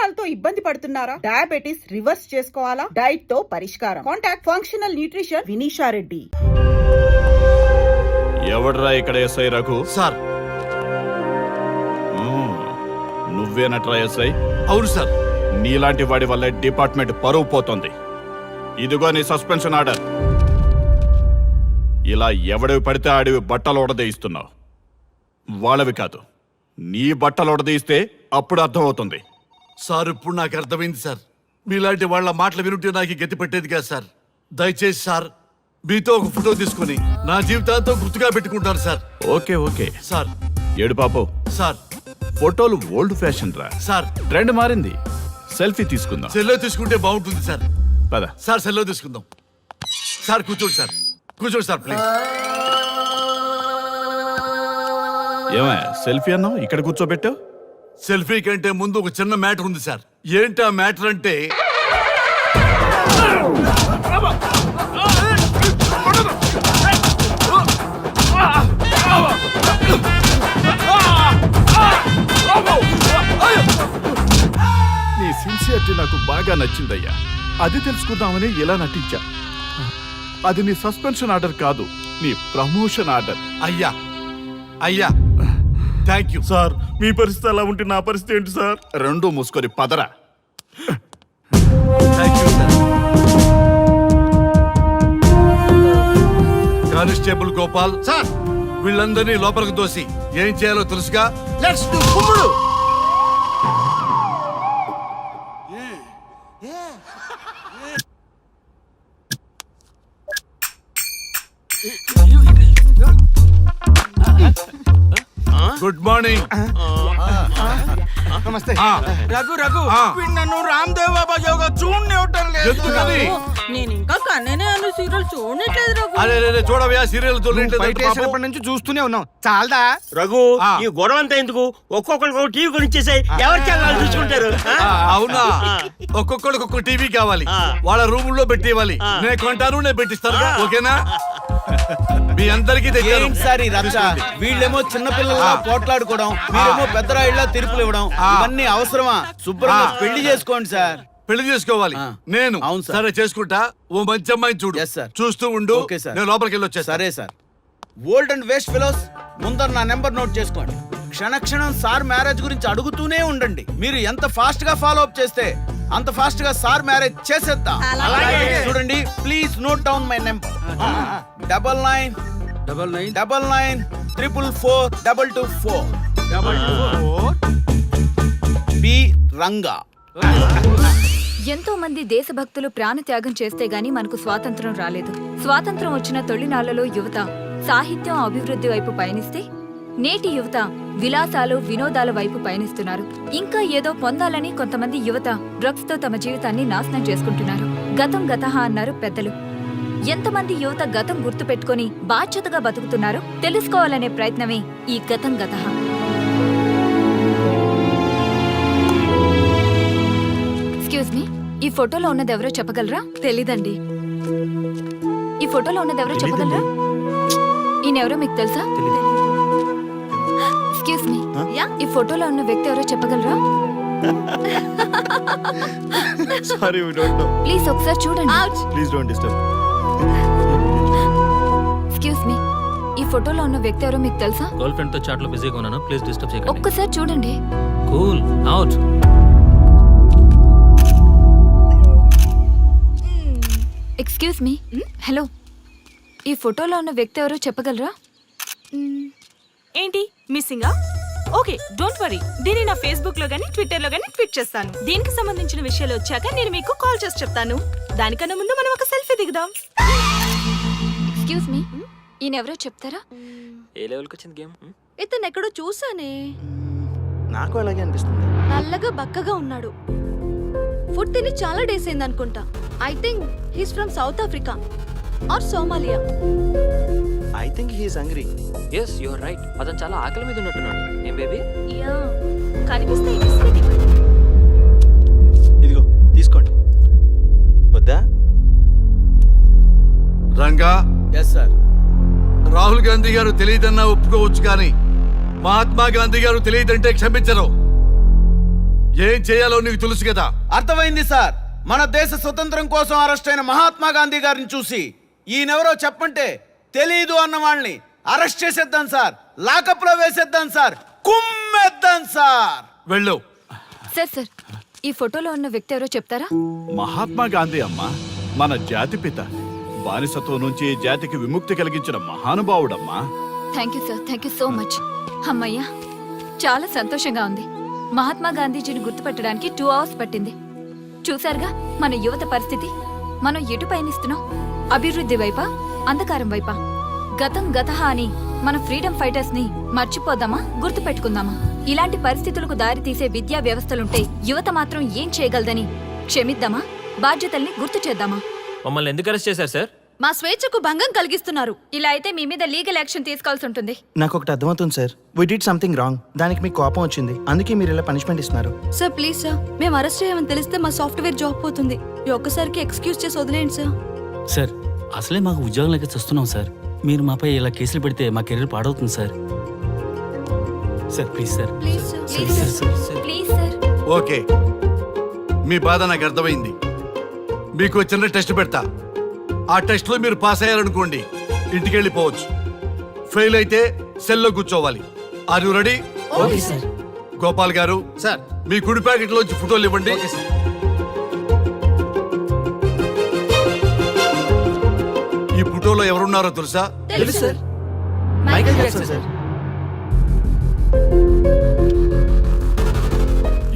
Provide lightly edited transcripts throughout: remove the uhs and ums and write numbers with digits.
Cholesterol తో ఇబ్బంది పడుతున్నారా? డయాబెటిస్ రివర్స్ చేసుకోవాలా? డైట్ తో పరిష్కారం. Contact functional nutrition Vinisha Reddy. ఎవడ్రా ఇక్కడ ఎస్ఐ రఘు? సార్. నువ్వేనట్రా ఎస్ఐ? అవును సార్. నీలాంటి వాడి వల్ల డిపార్ట్మెంట్ పరువు పోతుంది. ఇదిగో నీ సస్పెన్షన్ ఆర్డర్. ఇలా ఎవడివి పడితే ఆడివి బట్టలు ఉడదీయిస్తున్నావు. వాళ్ళవి కాదు, నీ బట్టలు ఉడదీయిస్తే అప్పుడు అర్థమవుతుంది. సార్ ఇప్పుడు నాకు అర్థమైంది సార్. మీలాంటి వాళ్ళ మాటలు వినుంటే నాకు గతి పెట్టేది కాదు సార్. దయచేసి సార్ మీతో ఒక ఫోటో తీసుకుని నా జీవితాంతో గుర్తుగా పెట్టుకుంటాను సార్. Okay okay sir. ఏడు పాపో సార్. ఫోటోలు ఓల్డ్ ఫ్యాషన్ రా సార్. ట్రెండ్ మారింది. సెల్ఫీ తీసుకుందాం. సెల్లో తీసుకుంటే బాగుంటుంది సార్. పద సార్ సెల్లో తీసుకుందాం. సార్ కూర్చోండి సార్. కూర్చోండి సార్ ప్లీజ్. ఏమయ్య సెల్ఫీ అన్నావు, ఇక్కడ కూర్చోబెట్టావు? సెల్ఫీ కంటే ముందు ఒక చిన్న మ్యాటర్ ఉంది సార్. ఏంటి ఆ మ్యాటర్ అంటే నీ సిన్సియరిటీ నాకు బాగా నచ్చిందయ్యా. అది తెలుసుకుందామని ఇలా నటించా. అది నీ సస్పెన్షన్ ఆర్డర్ కాదు, నీ ప్రమోషన్ ఆర్డర్. అయ్యా అయ్యా థ్యాంక్ యూ సార్. మీ పరిస్థితి అలా ఉంటే నా పరిస్థితి ఏంటి సార్? రెండు మూసుకొని పదరా. Thank you sir. Constable Gopal sir, వీళ్ళందరినీ లోపలికి దోసి ఏం చేయాలో తెలుసుగా. లెట్స్ డు కుమ్ముడు. Good morning. నమస్తే. రఘు రఘు నన్ను రామ్దేవ్ బాబా యోగా చూడనివ్వటం లేదు. ఎందుకని? నేను ఇంకా కన్ననే అను సీరియల్ చూడట్లేదు రఘు. అరే చూడవయ్యా సీరియల్ చూడలేనప్పటి నుంచి చూస్తూనే ఉన్నాం. చాలదా రఘు? ఈ గొడవ అంతా ఎందుకు? ఒక్కొక్కరికి ఒక టీవీ కొనిచ్చేసాయి, ఎవరి ఛానల్ చూసుకుంటారు. అవునా? ఒక్కొక్కడికి ఒక్కొక్క టీవీ కావాలి, వాళ్ళ రూముల్లో పెట్టి ఇవ్వాలి. నేను కొంటాను, నేను పెట్టిస్తాను. ఓకేనా? మీ అందరికీ వీళ్ళేమో చిన్న పిల్లల పోట్లాడుకోవడం, మీరేమో పెద్దరాయిళ్ళ తీర్పులు ఇవ్వడం, ఇవన్నీ అవసరమా? శుభ్రంగా పెళ్లి చేసుకోండి సార్. పెళ్లి చేసుకోవాలి నేను. అవును సార్. సరే చేసుకుంటా. ఓ మంచి అమ్మాయిని చూడు. చూస్తూ ఉండు. నేను లోపలికి వెళ్ళి వచ్చేస్తా. సరే sir. Old and waste fellows, ముందర నా నెంబర్ నోట్ చేసుకోండి. క్షణక్షణం సార్ మ్యారేజ్ గురించి అడుగుతూనే ఉండండి. మీరు ఎంత ఫాస్ట్ గా ఫాలో అప్ చేస్తే అంత ఫాస్ట్ గా సార్ మ్యారేజ్ చేసేద్దాం. చూడండి, please note down my number. 9999442224 B Ranga. ఎంతో మంది దేశభక్తులు ప్రాణత్యాగం చేస్తే గాని మనకు స్వాతంత్రం రాలేదు. స్వాతంత్రం వచ్చిన తొలినాళ్లలో యువత సాహిత్యం అభివృద్ధి వైపు పయనిస్తే నేటి యువత విలాసాలు వినోదాల వైపు పయనిస్తున్నారు. ఇంకా ఏదో పొందాలని కొంతమంది యువత డ్రగ్స్ తో తమ జీవితాన్ని నాశనం చేసుకుంటున్నారు. గతం గతహ అన్నారు పెద్దలు. ఎంతమంది యువత గతం గుర్తు పెట్టుకుని బాధ్యతగా బతుకుతున్నారో తెలుసుకోవాలనే ప్రయత్నమే ఈ గతం గతహ. ఎక్స్క్యూజ్ మీ, ఈ ఫోటోలో ఉన్నది ఎవరో చెప్పగలరా? తెలీదండి. ఈ ఫోటోలో ఉన్నది ఎవరో చెప్పగలరా? ఈయనెవరో మీకు తెలుసా? ఎక్స్క్యూజ్ మీ, ఈ ఫోటోలో ఉన్న వ్యక్తి ఎవరో చెప్పగలరా? Sorry, we don't know. Please ఒకసారి చూడండి. Please don't disturb. Excuse me, ఈ ఫోటోలో ఉన్న వ్యక్తి ఎవరో మీకు తెలుసా? గర్ల్ ఫ్రెండ్ తో చాట్ లో బిజీగా ఉన్నాను, ప్లీజ్ డిస్టర్బ్ చేయకండి. ఒక్కసారి చూడండి. Cool out. Excuse me, hello, ఈ ఫోటోలో ఉన్న వ్యక్తి ఎవరో చెప్పగలరా? ఏంటి మిస్సింగా? Okay, don't worry. దీన్ని నా ఫేస్బుక్ లో గానీ ట్విట్టర్ లో గానీ ట్వీట్ చేస్తాను. దీనికి సంబంధించిన విషయాలు వచ్చాక నేను మీకు కాల్ చేసి చెప్తాను. దానికన్నా ముందు మనం ఒక సెల్ఫీ దిగుదాం. ఎక్స్క్యూజ్ మీ, ఈయన ఎవరో చెప్తారా? ఏ లెవెల్ కి వచ్చింది గేమ్? ఇతను ఎక్కడో చూసానే. నాకు అలాగే అనిపిస్తుంది. నల్లగా బక్కగా ఉన్నాడు. ఫుడ్ తిని చాలా డేస్ అయింది అనుకుంటా. I think he's from South Africa or Somalia. I think he is hungry. yes you are right. అతను చాలా ఆకలి మీద ఉన్నట్టున్నాడు. ఏం బేబీ? యా, కనిపిస్తే ఈ బిస్కెట్ ఇవ్వండి. ఇదిగో తీసుకోండి. వద్దా? రంగా. Yes sir. రాహుల్ గాంధీ గారు తెలియదన్నా ఒప్పుకోవచ్చు, కానీ మహాత్మా గాంధీ గారు తెలియదంటే క్షమించరు. ఏం చేయాలో నీకు తెలుసు కదా. అర్థమైంది సార్. మన దేశ స్వతంత్రం కోసం అరెస్ట్ అయిన మహాత్మా గాంధీ గారిని చూసి ఈయనెవరో చెప్పంటే తెలీదు అన్న వాళ్ళని అరెస్ట్ చేసేద్దాం సార్, లాకప్ లో వేసేద్దాం సార్, కుమ్మేద్దాం సార్. వెళ్ళు. సార్ ఈ ఫోటోలో ఉన్న వ్యక్తి ఎవరో చెప్తారా? మహాత్మా గాంధీ అమ్మ, మన జాతిపిత. బానిసత్వం నుంచి జాతికి విముక్తి కలిగించిన మహానుభావుడమ్మా. Thank you sir, thank you so much. అమ్మయ్యా, చాలా సంతోషంగా ఉంది. మహాత్మా గాంధీజీని గుర్తుపట్టడానికి 2 hours పట్టింది. చూసారుగా మన యువత పరిస్థితి. మనం ఎటు పయనిస్తున్నాం? అభివృద్ధి వైపా, అంధకారం వైపా? గతం గతహ అని మన ఫ్రీడమ్ ఫైటర్స్ ని మర్చిపోదామా, గుర్తు పెట్టుకుందామా? ఇలాంటి పరిస్థితులకు దారి తీసే విద్యా వ్యవస్థలుంటే యువత మాత్రం ఏం చేయగలదని క్షమిద్దామా, బాధ్యతల్ని గుర్తు చేద్దామా? మమ్మల్ని ఎందుకు అరెస్ట్ చేశారు సార్? మా స్వేచ్ఛకు భంగం కలిగిస్తున్నారు. ఇలా అయితే మీ మీద లీగల్ యాక్షన్ తీసుకోవాల్సి ఉంటుంది. నాకు ఒకటి అర్థమవుతుంది sir. We did something wrong. దానికి మీకు కోపం వచ్చింది, అందుకే మీరు ఇలా పనిష్మెంట్ ఇస్తున్నారు. సార్ ప్లీజ్ సార్, మేము అరెస్ట్ చేయమని తెలిస్తే మా సాఫ్ట్వేర్ జాబ్ పోతుంది. ఈ ఒక్కసారికి ఎక్స్క్యూజ్ చేసి వదిలేండి సార్. సార్ అసలే మాకు ఉద్యోగం లేక చూస్తున్నాం సార్. మీరు మాపై ఇలా కేసులు పెడితే మా కెరీర్ పాడవుతుంది sir. Sir please sir. Please sir. Please sir. Okay, మీ బాధ నాకు అర్థమైంది. మీకు చిన్న టెస్ట్ పెడతా. ఆ టెస్ట్ లో మీరు పాస్ అయ్యారనుకోండి, ఇంటికి వెళ్ళిపోవచ్చు. ఫెయిల్ అయితే సెల్లో కూర్చోవాలి. Are you ready? Okay sir. Gopal garu sir మీ కుడి ప్యాకెట్ లోంచి ఫోటోలు ఇవ్వండి. ఈ ఫోటోలో ఎవరున్నారో తెలుసా? తెలుసు సార్, మైకేల్ జాక్సన్ సార్.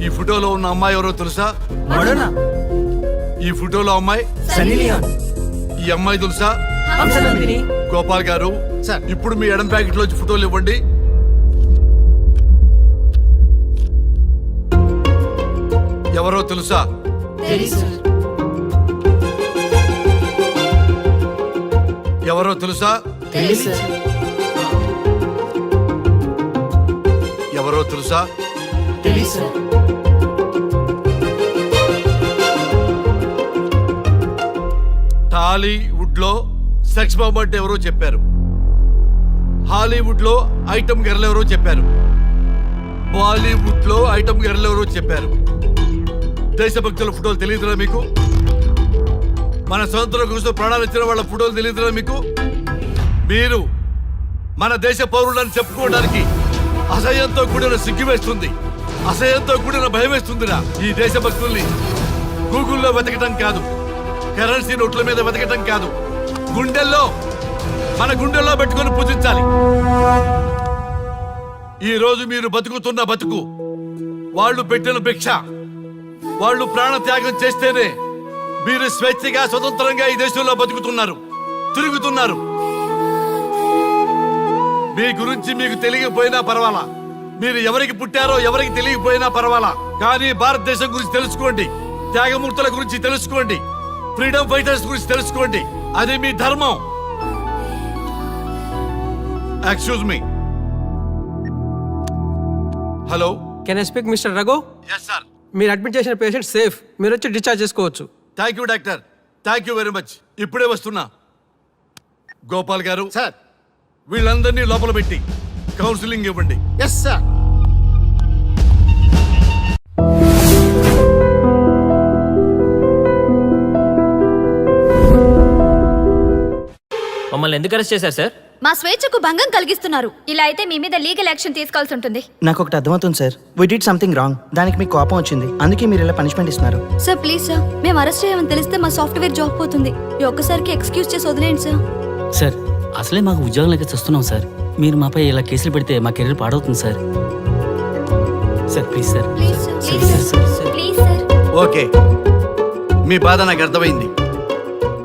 ఈ ఫోటోలో ఉన్న అమ్మాయి ఎవరో తెలుసా? మడోనా. ఈ ఫోటోలో అమ్మాయి సన్నీ లియోన్. ఈ అమ్మాయి తెలుసా? హంసనందిని. గోపాల్ గారు సార్. ఇప్పుడు మీ ఎడం ప్యాకెట్ లోంచి ఫోటోలు ఇవ్వండి. ఎవరో తెలుసా? తెలుసు. ఎవరో తెలుసా? తెలుసు. ఎవరో తెలుసా? తెలుసు. టాలీవుడ్ లో సెక్స్ బాంబ్ అంటే ఎవరో చెప్పారు. హాలీవుడ్ లో ఐటమ్ గర్ల్ ఎవరో చెప్పారు. బాలీవుడ్ లో ఐటమ్ గర్ల్ ఎవరో చెప్పారు. దేశభక్తుల ఫోటోలు తెలియదురా మీకు? మన స్వతంత్రం కోసం ప్రాణాలు ఇచ్చిన వాళ్ళ ఫోటోలు తెలియదురా మీకు? మీరు మన దేశ పౌరులని చెప్పుకోవడానికి అసహ్యంతో కూడిన సిగ్గు వేస్తుంది, అసహ్యంతో కూడిన భయం వేస్తుందిరా. ఈ దేశభక్తుల్ని గూగుల్లో వెతకటం కాదు, కరెన్సీ నోట్ల మీద వెతకటం కాదు, గుండెల్లో, మన గుండెల్లో పెట్టుకొని పూజించాలి. ఈ రోజు మీరు బతుకుతున్న బతుకు వాళ్ళు పెట్టిన భిక్ష. వాళ్ళు ప్రాణ త్యాగం చేస్తేనే మీరు స్వేచ్ఛగా స్వతంత్రంగా ఈ దేశంలో బతుకుతున్నారు, తిరుగుతున్నారు. మీ గురించి మీకు తెలియకపోయినా పర్వాలా, మీరు ఎవరికి పుట్టారో ఎవరికి తెలియకపోయినా పర్వాలా, కానీ భారతదేశం గురించి తెలుసుకోండి, త్యాగమూర్తుల గురించి తెలుసుకోండి, ఫ్రీడమ్ ఫైటర్స్ గురించి తెలుసుకోండి. అది మీ ధర్మం. Excuse me. Hello, can I speak mister Raghu? Yes sir. మీరు అడ్మిట్ చేసిన పేషెంట్ సేఫ్, మీరు వచ్చి డిశ్చార్జ్ చేసుకోవచ్చు. Thank you doctor, thank you very much. ఇప్పుడే వస్తున్నా. గోపాల్ గారు సార్. వీళ్ళందరినీ లోపల పెట్టి కౌన్సిలింగ్ ఇవ్వండి. Yes sir. మమ్మల్ని ఎందుకు అరెస్ట్ చేశారు సార్? మా స్వేచ్ఛకు భంగం కలిగిస్తున్నారు. ఇలా అయితే మీ మీద లీగల్ యాక్షన్ తీసుకోవాల్సి ఉంటుంది. నాకు ఒకటి అర్థమవుతుంది sir. We did something wrong. దానికి మీకు కోపం వచ్చింది, అందుకే మీరు ఇలా పనిష్మెంట్ ఇస్తున్నారు. సార్ ప్లీజ్ సార్, మేము అరెస్ట్ చేయమని తెలిస్తే మా సాఫ్ట్వేర్ జాబ్ పోతుంది. ఈ ఒక్కసారికి ఎక్స్క్యూజ్ చేసి వదిలేండి సార్. సార్ అసలే మాకు ఉద్యోగం లేక చూస్తున్నాం సార్. మీరు మాపై ఇలా కేసులు పెడితే మా కెరీర్ పాడవుతుంది sir. Sir please sir. Please sir. Please sir. Okay, మీ బాధ నాకు అర్థమైంది.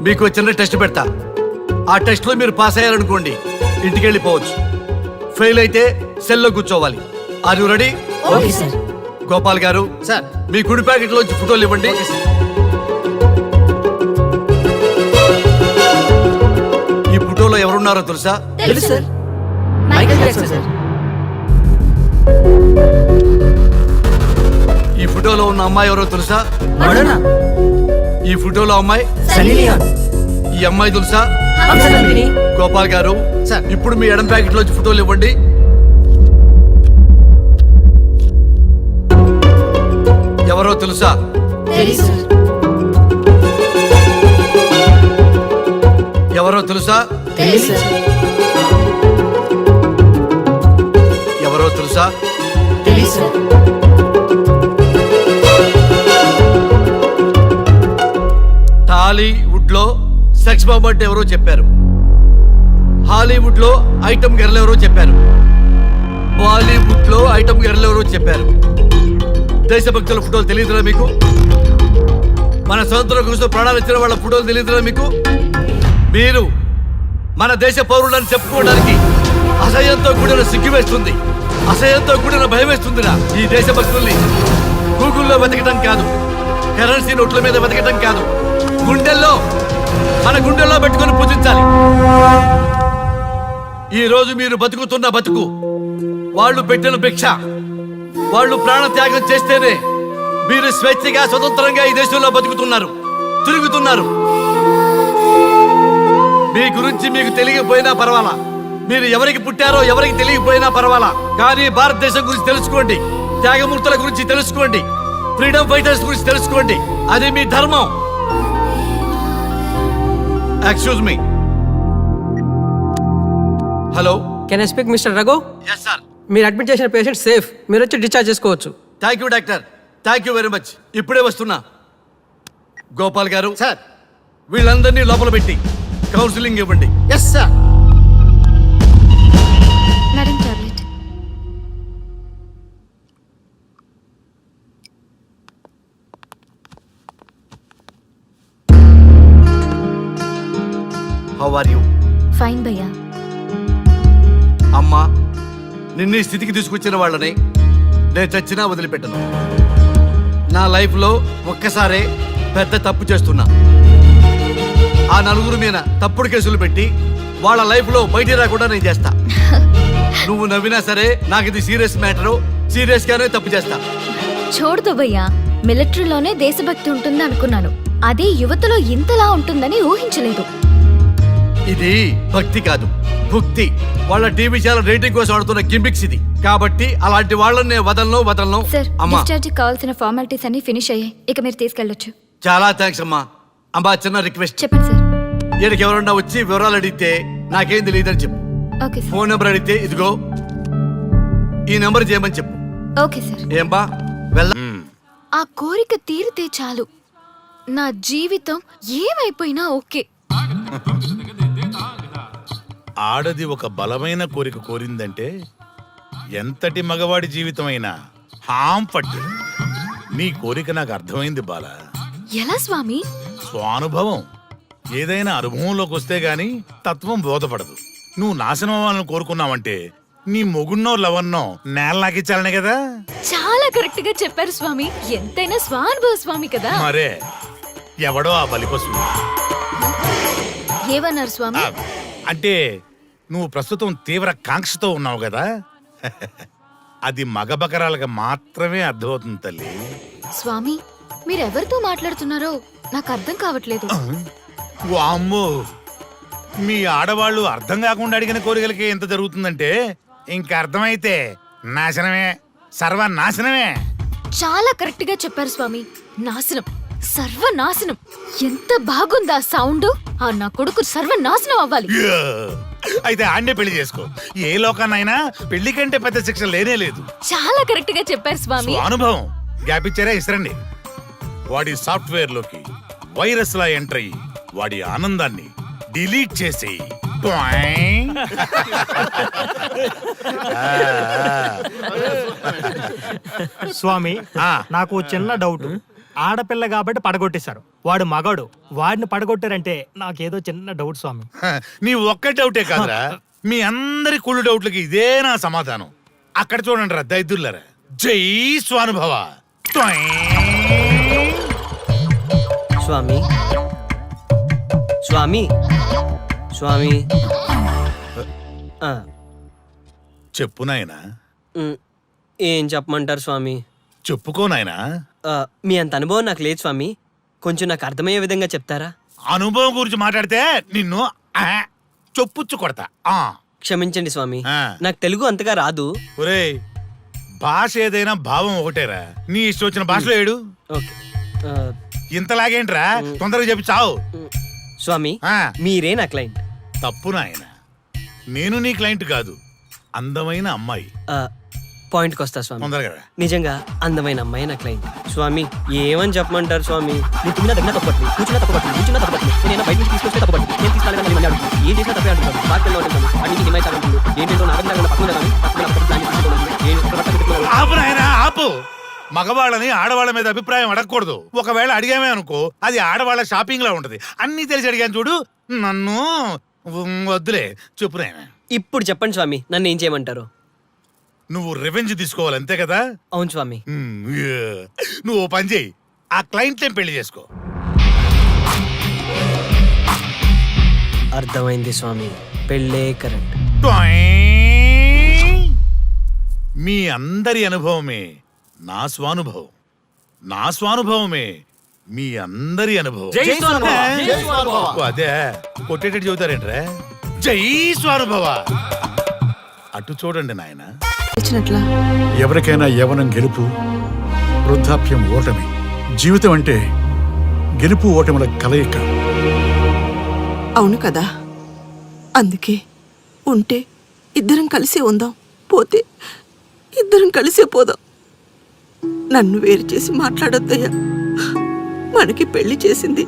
మీకు చిన్న టెస్ట్ పెడతా. ఆ టెస్ట్ లో మీరు పాస్ అయ్యారనుకోండి, ఇంటికి వెళ్ళిపోవచ్చు. ఫెయిల్ అయితే సెల్లో కూర్చోవాలి. Are you ready? Okay sir. Gopal garu sir. మీ కుడి ప్యాకెట్ లోంచి ఫోటోలు ఇవ్వండి. ఈ ఫోటోలో ఎవరున్నారో తెలుసా? తెలుసు సార్, మైకేల్ జాక్సన్ సార్. ఈ ఫోటోలో ఉన్న అమ్మాయి ఎవరో తెలుసా? మడోనా. ఈ ఫోటోలో అమ్మాయి సన్నీ లియోన్. ఈ అమ్మాయి తెలుసా? హంసనందిని. గోపాల్ గారు సార్. ఇప్పుడు మీ ఎడం ప్యాకెట్ లోంచి ఫోటోలు ఇవ్వండి. ఎవరో తెలుసా? ఎవరో తెలుసా? ఎవరో తెలుసా? టాలీవుడ్ లో సెక్స్ బాంబ్ అంటే ఎవరో చెప్పారు. హాలీవుడ్ లో ఐటమ్ గర్ల్ ఎవరో చెప్పారు. బాలీవుడ్ లో ఐటమ్ గర్ల్ ఎవరో చెప్పారు. దేశభక్తుల ఫోటోలు తెలియదురా మీకు? మన స్వతంత్రం కోసం ప్రాణాలు ఇచ్చిన వాళ్ళ ఫోటోలు తెలియదురా మీకు? మీరు మన దేశ పౌరులని చెప్పుకోవడానికి అసహ్యంతో కూడిన సిగ్గు వేస్తుంది, అసహ్యంతో కూడిన భయం వేస్తుందిరా. ఈ దేశభక్తుల్ని గూగుల్లో వెతకటం కాదు, కరెన్సీ నోట్ల మీద వెతకటం కాదు, గుండెల్లో మన గుండెల్లో పెట్టుకొని పూజించాలి. ఈ రోజు మీరు బతుకుతున్న బతుకు వాళ్ళు పెట్టిన భిక్ష. వాళ్ళు ప్రాణ త్యాగం చేస్తేనే మీరు స్వేచ్ఛగా స్వతంత్రంగా ఈ దేశంలో బతుకుతున్నారు, తిరుగుతున్నారు. మీ గురించి మీకు తెలియకపోయినా పర్వాలా, మీరు ఎవరికి పుట్టారో ఎవరికి తెలియకపోయినా పర్వాలా, కానీ భారతదేశం గురించి తెలుసుకోండి, త్యాగమూర్తుల గురించి తెలుసుకోండి, ఫ్రీడమ్ ఫైటర్స్ గురించి తెలుసుకోండి. అది మీ ధర్మం. Excuse me. Hello, can I speak mister Raghu? Yes sir. మీరు అడ్మిట్ చేసిన పేషెంట్ సేఫ్, మీరు వచ్చి డిశ్చార్జ్ చేసుకోవచ్చు. Thank you doctor, thank you very much. ఇప్పుడే వస్తున్నా. గోపాల్ గారు సార్. వీళ్ళందరినీ లోపల పెట్టి కౌన్సిలింగ్ ఇవ్వండి. Yes sir. Madam tablet. How are you? Fine భయ్యా. అమ్మా, నిన్ను ఈ స్థితికి తీసుకొచ్చిన వాళ్ళని నేను చచ్చినా వదిలిపెట్టను. నా లైఫ్లో ఒక్కసారే పెద్ద తప్పు చేస్తున్నా. ఆ నలుగురు మీద తప్పుడు కేసులు పెట్టి వాళ్ళ లైఫ్లో బయట రాకుండా నేను చేస్తా. నువ్వు నవ్వినా సరే నాకు ఇది సీరియస్ మ్యాటరు, సీరియస్ గానే తప్పు చేస్తా. చూడదు భయ్యా, మిలిటరీలోనే దేశభక్తి ఉంటుంది అనుకున్నాను, అదే యువతలో ఇంతలా ఉంటుందని ఊహించలేదు. ఇది భక్తి కాదు, భుక్తి. వాళ్ళ టీవీ ఛానల్ రేటింగ్ కోసం ఆడుతున్న గిమిక్స్ ఇది. కాబట్టి అలాంటి వాళ్ళని నేను వదలను. సార్, అమ్మా, డిశ్చార్జ్ కావాల్సిన ఫార్మాలిటీస్ అన్ని ఫినిష్ అయ్యాయి, ఇక మీరు తీసుకెళ్ళొచ్చు. చాలా థ్యాంక్స్ అమ్మా. అమ్మా, చిన్న రిక్వెస్ట్. చెప్పండి సార్. ఈయనకి ఎవరన్నా వచ్చి వివరాలు అడిగితే నాకేం తెలియదని చెప్పు. Okay sir. ఫోన్ నెంబర్ అడిగితే ఇదిగో ఈ నెంబర్ చేయమని చెప్పు. Okay sir. ఏం బా వెళ్ళ. ఆ కోరిక తీరితే చాలు, నా జీవితం ఏమైపోయినా ఓకే. ఆడది ఒక బలమైన కోరిక కోరిందంటే ఎంతటి మగవాడి జీవితమైనా హాం పట్టు. నీ కోరిక నాకు అర్థమైంది బాల. ఎలా స్వామి? స్వానుభవం. ఏదైనా అనుభవంలోకి వస్తే గాని తత్వం బోధపడదు. నువ్వు నాశనం అవ్వాలని కోరుకున్నావంటే నీ మొగున్నో లవన్నో నేల నాకిచ్చాలనే కదా. చాలా కరెక్ట్ గా చెప్పారు స్వామి. ఎంతైనా స్వానుభవ స్వామి కదా. మరే ఎవడో ఆ బలిపశు. ఏమన్నారు స్వామి? అంటే నువ్వు ప్రస్తుతం తీవ్ర కాంక్షతో ఉన్నావు కదా. అది మగ బకరాలకు మాత్రమే అర్థమవుతుంది తల్లి. స్వామి, మీరెవరితో మాట్లాడుతున్నారో నాకు అర్థం కావట్లేదు. వామ్మో, మీ ఆడవాళ్ళు అర్థం కాకుండా అడిగిన కోరికలకి ఎంత జరుగుతుందంటే ఇంక అర్థమైతే నాశనమే, సర్వనాశనమే. చాలా కరెక్ట్ గా చెప్పారు స్వామి. నాశనం, సర్వనాశనం. ఎంత బాగుందా సౌండ్. ఆ నా కొడుకు సర్వనాశనం అవ్వాలి. యా! అయితే ఆండే పెళ్లి చేసుకో. ఏ లోకాన్నైనా పెళ్లి కంటే పెద్ద శిక్ష లేనే లేదు. చాలా కరెక్ట్ గా చెప్పారు స్వామి. అనుభవం. గ్యాప్ ఇచ్చారా? ఇస్తారండి. వాడి సాఫ్ట్వేర్ లోకి వైరస్ లా ఎంటర్ అయ్యి వాడి ఆనందాన్ని డిలీట్ చేసి స్వామి, నాకు చిన్న డౌట్. ఆడపిల్ల కాబట్టి పడగొట్టేశారు, వాడు మగాడు, వాడిని పడగొట్టారంటే నాకేదో చిన్న డౌట్ స్వామి. నీ ఒక్క డౌటే కాదురా, మీ అందరి కుళ్ళు డౌట్లకి ఇదే నా సమాధానం. అక్కడ చూడండి రా దైదుల్లరా. జై స్వానుభవ. స్వామి స్వామి స్వామి చెప్పు నాయనా. ఏం చెప్పమంటారు స్వామి? చెప్పుకో నాయనా. మీ అంత అనుభవం నాకు లేదు స్వామి, కొంచెం నాకు అర్థమయ్యే విధంగా చెప్తారా? అనుభవం గురించి మాట్లాడితే నిన్ను చొప్పుచ్చు కొడతా. క్షమించండి స్వామి, నాకు తెలుగు అంతగా రాదు. ఒరేయ్, భాష ఏదైనా భావం ఒకటేరా. నీ ఇష్టం వచ్చిన భాషలో ఏడు. ఓకే ఇంతలాగేంట్రా, తొందరగా చెప్పి చావు. స్వామి ఆ, మీరే నా క్లయింట్. తప్పు నాయన, నేను నీ క్లయింట్ కాదు, అందమైన అమ్మాయి. పాయింట్కి వస్తా స్వామి. తొందరగా రా. నిజంగా అందమైన అమ్మాయి నా క్లయింట్. స్వామి ఏమని చెప్పమంటారు స్వామి? నువ్వు తిన్నా దగ్గర తప్పట్లేదు, కూర్చున్నా తప్పట్లేదు, కూర్చున్నా తప్పట్లేదు, నేను బయట నుంచి తీసుకొస్తే తప్పట్లేదు, నేను తీసుకురాలేదని మళ్ళీ అడుగుతాను. ఏం చేసినా తప్పే అంటున్నాను. బాగా ఉంటాను అన్ని హిమాయత్ అంటుంది. ఏంటంటే నాగంగా పక్కన ఆపు నాయన ఆపు. మగవాళ్ళని ఆడవాళ్ళ మీద అభిప్రాయం అడగకూడదు. ఒకవేళ అడిగామే అనుకో, అది ఆడవాళ్ళ షాపింగ్ లా ఉంటది. అన్ని తెలిసి అడిగాను చూడు, నన్ను వద్దులే. చెప్పు నాయన. ఇప్పుడు చెప్పండి స్వామి, నన్ను ఏం చేయమంటారు? నువ్వు రివెంజ్ తీసుకోవాలి అంతే కదా? అవును స్వామి. నువ్వు ఓ పని చేయి, ఆ క్లయింట్ పెళ్లి చేసుకో. అర్థమైంది స్వామి, పెళ్ళే కరెక్ట్. మీ అందరి అనుభవమే నా స్వానుభవం, నా స్వానుభవమే మీ అందరి అనుభవం. ఓ, అదే కొట్టేటట్టు చెబుతారేంట్రా? జై స్వానుభవ. అటు చూడండి నాయన. ఎవరికైనా యవ్వనం గెలుపు, వృద్ధాప్యం ఓటమి. జీవితం అంటే గెలుపు ఓటముల కలయిక. అవును కదా, అందుకే ఉంటే ఇద్దరం కలిసే ఉందాం, పోతే ఇద్దరం కలిసే పోదాం. నన్ను వేరు చేసి మాట్లాడొద్దయ్యా. మనకి పెళ్లి చేసింది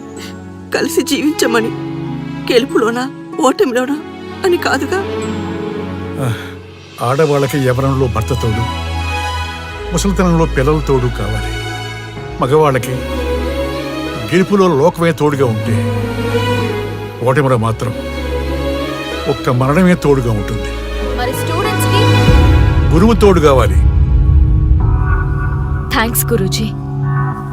కలిసి జీవించమని, గెలుపులోనా ఓటమిలోనా అని కాదుగా. ఆడవాళ్ళకి యవ్వనంలో భర్త తోడు, ముసలితనంలో పిల్లల తోడు కావాలి. మగవాళ్ళకి గెలుపులో లోకమే తోడుగా ఉంటే, ఓటమిలో మాత్రం ఒక్క మరణమే తోడుగా ఉంటుంది. మరి స్టూడెంట్స్ కి గురువు తోడు కావాలి. థ్యాంక్స్ గురూజీ.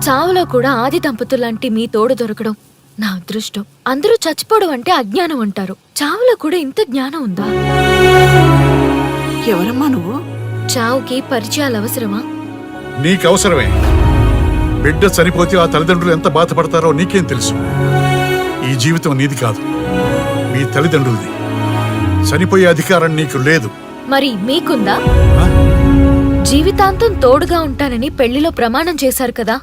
చావులో కూడా ఆది దంపతులాంటి మీ తోడు దొరకడం నా అదృష్టం. అందరూ చచ్చిపోవడం అంటే అజ్ఞానం అంటారు, చావులో కూడా ఇంత జ్ఞానం ఉందా? ఎవరమ్మా నువ్వు? చావుకి పరిచయాలు అవసరమా? నీకు అవసరమే. బిడ్డ చనిపోతే ఆ తల్లిదండ్రులు ఎంత బాధపడతారో నీకేం తెలుసు? ఈ జీవితం నీది కాదు, మీ తల్లిదండ్రులది. చనిపోయే అధికారం నీకు లేదు. మరి మీకుందా? జీవితాంతం తోడుగా ఉంటానని పెళ్లిలో ప్రమాణం చేశారు కదా,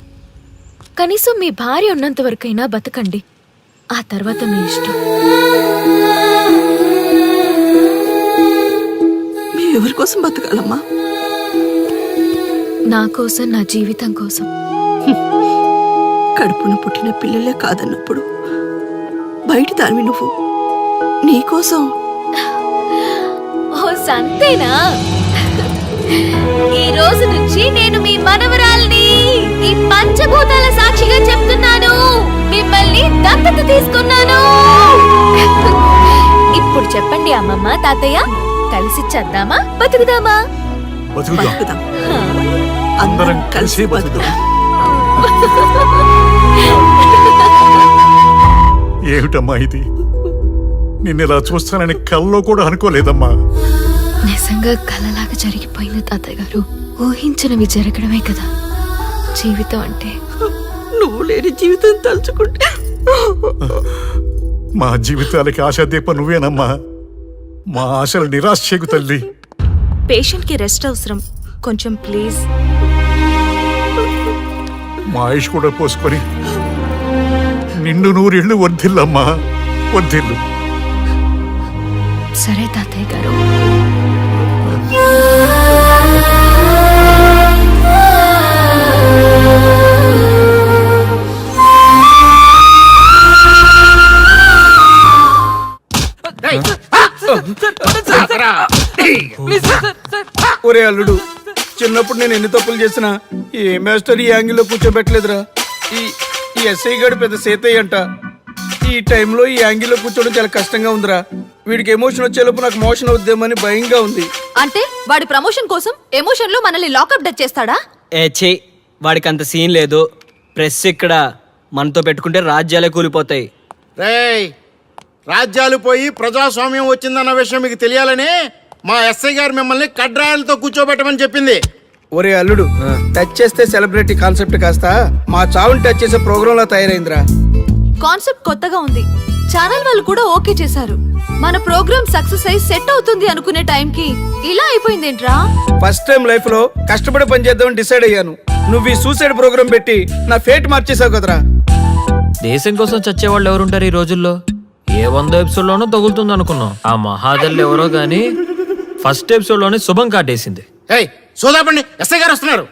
కనీసం మీ భార్య ఉన్నంత వరకైనా బతకండి, ఆ తర్వాత మీ ఇష్టం. ఎవరి కోసం బతకాలమ్మా? నా కోసం, నా జీవితం కోసం. కడుపున పుట్టిన పిల్లలే కాదన్నప్పుడు బయట దానివి నువ్వు నీకోసం. ఓ సంతేనా? ఈ రోజు నుంచి నేను మీ మనవరాల్ని. ఈ పంచభూతాల సాక్షిగా చెప్తున్నాను, మిమ్మల్ని దత్తత తీసుకున్నాను. ఇప్పుడు చెప్పండి అమ్మమ్మ, తాతయ్య, కలిసి చేద్దామా, బతుకుదామా? బతుకుదాం. అందరం కలిసి బతుకుదాం. ఏమిటమ్మా ఇది? నిన్నెలా చూస్తానని కల్లో కూడా అనుకోలేదమ్మా. నిజంగా కలలాగా జరిగిపోయింది తాతయ్య గారు. ఊహించినవి జరగడమే కదా జీవితం అంటే. నువ్వు లేని జీవితం తలుచుకుంటే మా జీవితాలకి ఆశాదీప నువ్వేనమ్మా. మా ఆశలు నిరాశ చేయకు తల్లి. పేషెంట్ కి రెస్ట్ అవసరం, కొంచెం ప్లీజ్. మా ఆయుష్ కూడా పోసుకొని నిండు నూరిళ్ళు వర్ధిల్లమ్మా, వర్ధిల్లు. సరే తాతయ్య గారు. ఒరే అల్లుడు, చిన్నప్పుడు నేను ఎన్ని తప్పులు చేసినా ఏ మాస్టర్ ఈ యాంగిల్లో కూర్చోబెట్టలేదురా. ఈ ఎస్ఐ గారు పెద్ద సేతయ్య అంట. ఈ టైంలో ఈ యాంగిల్లో కూర్చోవడం చాలా కష్టంగా ఉందిరా. వీడికి ఎమోషన్ వచ్చేలోపు నాకు మోషన్ అవుద్దేమని భయంగా ఉంది. అంటే వాడి ప్రమోషన్ కోసం ఎమోషన్ లో మనల్ని లాకప్ డెత్ చేస్తాడా? వాడికి అంత సీన్ లేదు. ప్రెస్ ఇక్కడ మనతో పెట్టుకుంటే రాజ్యాలే కూలిపోతాయి. రేయ్, రాజ్యాలు పోయి ప్రజాస్వామ్యం వచ్చిందన్న విషయం మీకు తెలియాలని మా ఎస్ఐ గారు మిమ్మల్ని కడ్రాయలతో కూర్చోబెట్టమని చెప్పింది. ఒరే అల్లుడు, టచ్ చేస్తే సెలబ్రిటీ కాన్సెప్ట్ కాస్త మా చావుని టచ్ చేసే ప్రోగ్రామ్ లా తయారైందిరా. కాన్సెప్ట్ కొత్తగా ఉంది. ఛానల్ వాళ్ళు కూడా ఓకే చేశారు. మన ప్రోగ్రామ్ సక్సెస్ అయి సెట్ అవుతుంది అనుకునే టైంకి ఇలా అయిపోయిందేంట్రా? ఫస్ట్ టైం లైఫ్ లో కష్టపడి పని చేద్దామని డిసైడ్ అయ్యాను. నువ్వు ఈ సూసైడ్ ప్రోగ్రామ్ పెట్టి నా ఫేట్ మార్చేసావు కదరా. దేశం కోసం చచ్చేవాళ్ళు ఎవరుంటారు ఈ రోజుల్లో? ఏ 100 ఎపిసోడ్ లోనో తగులుతుంది అనుకున్నాం. ఆ మహాదల్ ఎవరో గానీ ఫస్ట్ ఎపిసోడ్ లోనే శుభం కాటేసింది. ఏయ్ సోదాపండి, ఎస్ఐ గారు వస్తున్నారు.